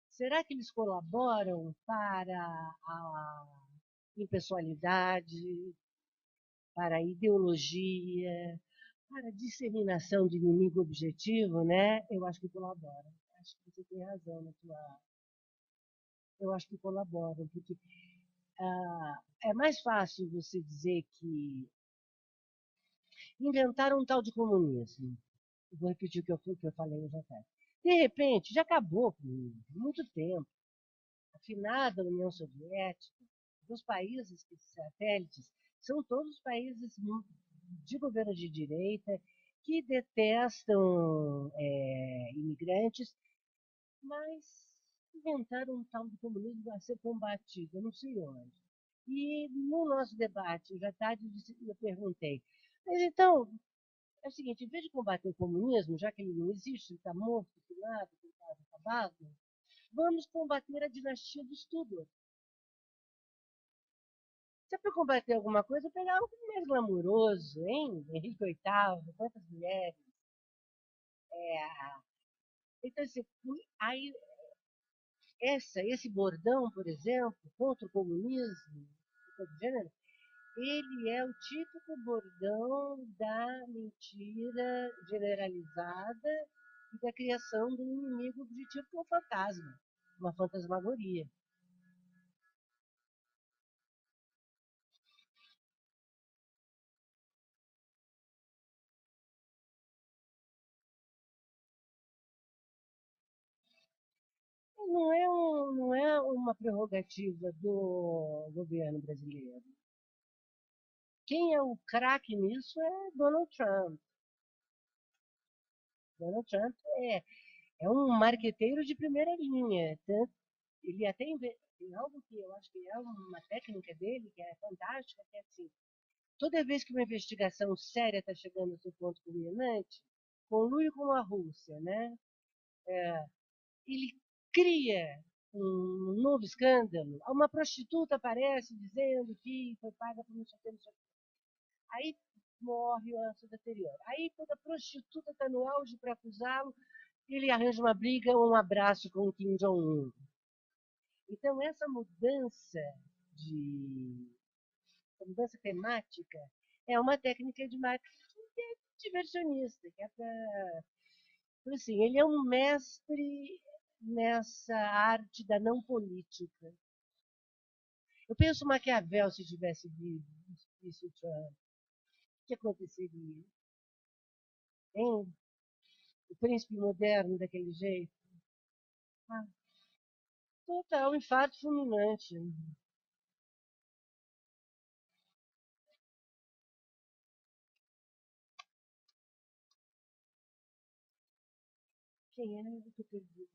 será que eles colaboram para a impessoalidade, para a ideologia, para a disseminação de inimigo objetivo, né? Eu acho que colaboram. Acho que você tem razão na tua. Eu acho que colaboram, porque é mais fácil você dizer que inventaram um tal de comunismo. Eu vou repetir o que eu falei hoje à tarde. De repente, já acabou por muito tempo. A finada União Soviética, os países satélites, são todos países de governo de direita que detestam imigrantes, mas inventaram um tal de comunismo a ser combatido, eu não sei onde. E no nosso debate, já tarde, eu perguntei, mas então, é o seguinte, em vez de combater o comunismo, já que ele não existe, ele está morto, finado, está acabado, vamos combater a dinastia dos Tudor. Se é para combater alguma coisa, pegar algo mais glamuroso, hein? Henrique VIII, quantas mulheres. Então, assim, aí, esse bordão, por exemplo, contra o comunismo, de gênero, ele é o típico bordão da mentira generalizada e da criação de um inimigo objetivo que é um fantasma, uma fantasmagoria. Não é uma prerrogativa do governo brasileiro. Quem é o craque nisso é Donald Trump. Donald Trump é um marqueteiro de primeira linha. Ele até tem algo que eu acho que é uma técnica dele, que é fantástica, que é assim, toda vez que uma investigação séria está chegando ao seu ponto culminante, conluio com a Rússia, né? Ele cria um novo escândalo. Uma prostituta aparece dizendo que foi paga por não sei o que, não sei o que. Aí morre o antes anterior. Aí, quando a prostituta está no auge para acusá-lo, ele arranja uma briga ou um abraço com o Kim Jong-un. Então, essa de mudança temática é uma técnica de marketing que é diversionista, que é para... Então, assim, ele é um mestre nessa arte da não política. Eu penso Maquiavel, se tivesse vivo, isso, o que aconteceria? Hein? O príncipe moderno daquele jeito? Ah, total, infarto fulminante. Quem é? Eu tô perdido.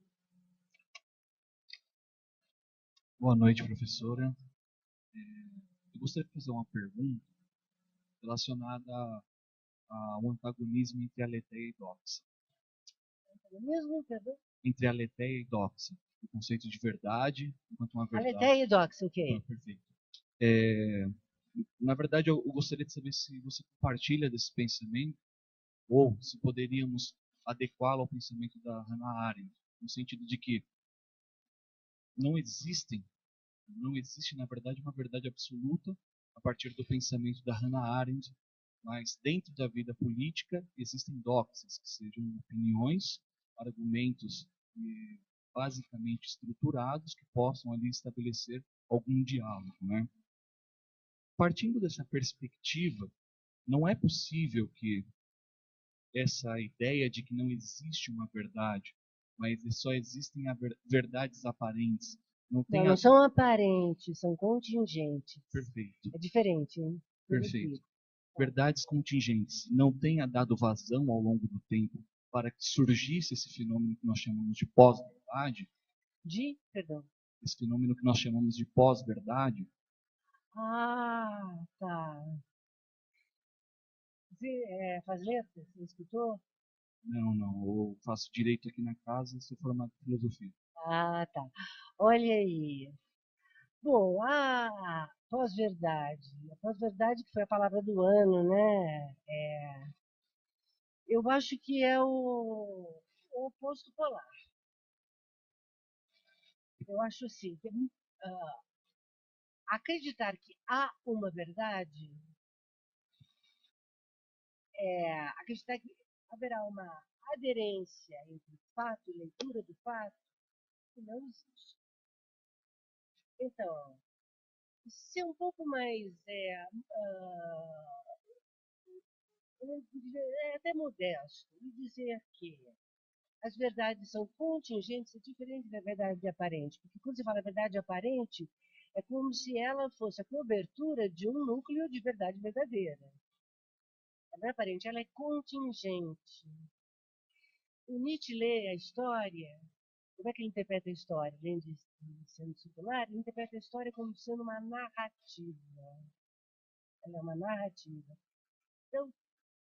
Boa noite, professora. Eu gostaria de fazer uma pergunta relacionada ao antagonismo entre a aletheia e doxa. Mesmo, perdão? Entre a aletheia e doxa. O conceito de verdade enquanto uma verdade. Aletheia e doxa, ok. Perfeito. Na verdade, eu gostaria de saber se você compartilha desse pensamento ou se poderíamos adequá-lo ao pensamento da Hannah Arendt, no sentido de que não existe, na verdade, uma verdade absoluta a partir do pensamento da Hannah Arendt, mas dentro da vida política existem doxas, que sejam opiniões, argumentos basicamente estruturados que possam ali estabelecer algum diálogo, né? Partindo dessa perspectiva, não é possível que essa ideia de que não existe uma verdade, mas só existem verdades aparentes, não tem Não são aparentes, são contingentes. Perfeito. É diferente, hein? Perfeito. Verdades contingentes. Não tenha dado vazão ao longo do tempo para que surgisse esse fenômeno que nós chamamos de pós-verdade. Perdão. Esse fenômeno que nós chamamos de pós-verdade. Ah, tá. Você faz letras? Você escutou? Não. Eu faço direito aqui na casa e sou formado em filosofia. Ah, tá. Olha aí. Bom, a pós-verdade. A pós-verdade que foi a palavra do ano, né? Eu acho que é o oposto polar. Eu acho assim, que acreditar que há uma verdade acreditar que haverá uma aderência entre fato e leitura do fato, que não existe. Então, ser um pouco mais até modesto e dizer que as verdades são contingentes é diferente da verdade aparente, porque quando você fala verdade aparente, é como se ela fosse a cobertura de um núcleo de verdade verdadeira. A verdade aparente, ela é contingente. O Nietzsche lê a história. Como é que ele interpreta a história? Além de sendo circular, ele interpreta a história como sendo uma narrativa. Ela é uma narrativa. Então,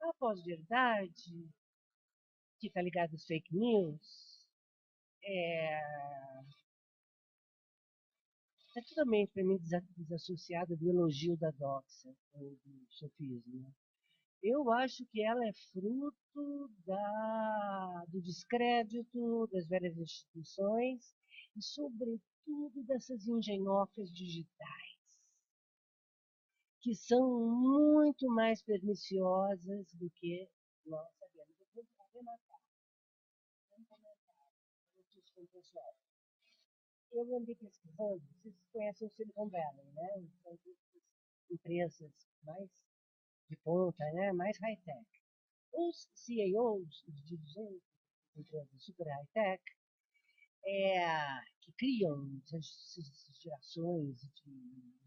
a pós-verdade, que está ligada às fake news, está totalmente, para mim, desassociada do elogio da doxa, ou do sofismo. Eu acho que ela é fruto do descrédito das velhas instituições e, sobretudo, dessas engenhocas digitais, que são muito mais perniciosas do que nós sabemos. Eu vou arrematar, um comentário, pessoal. Eu andei pesquisando, vocês conhecem o Silicon Valley, né? São empresas mais de ponta, né? Mais high-tech. Os CEOs, os dirigentes de empresas super high-tech, que criam essas gerações de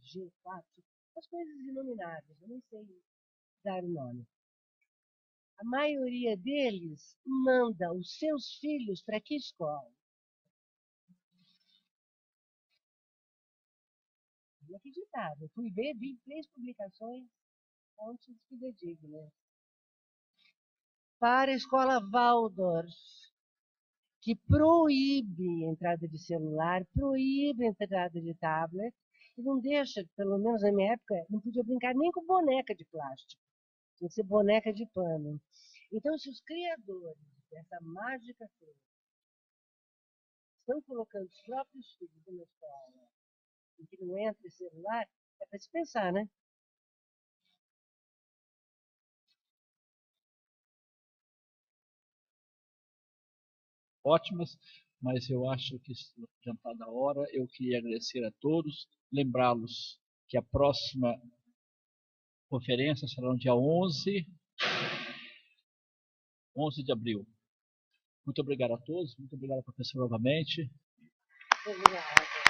G4, as coisas inomináveis, eu nem sei dar o nome. A maioria deles manda os seus filhos para que escola? Inacreditável. Fui ver, vi 3 publicações fontes fidedignas. Para a escola Waldorf, que proíbe a entrada de celular, proíbe a entrada de tablet, e não deixa, pelo menos na minha época, não podia brincar nem com boneca de plástico, tinha que ser boneca de pano. Então, se os criadores dessa mágica toda estão colocando os próprios filhos numa escola em que não entra celular, é para se pensar, né? Ótimas, mas eu acho que já está da hora. Eu queria agradecer a todos, lembrá-los que a próxima conferência será no dia 11 de abril. Muito obrigado a todos, muito obrigado, professor, novamente. Obrigada.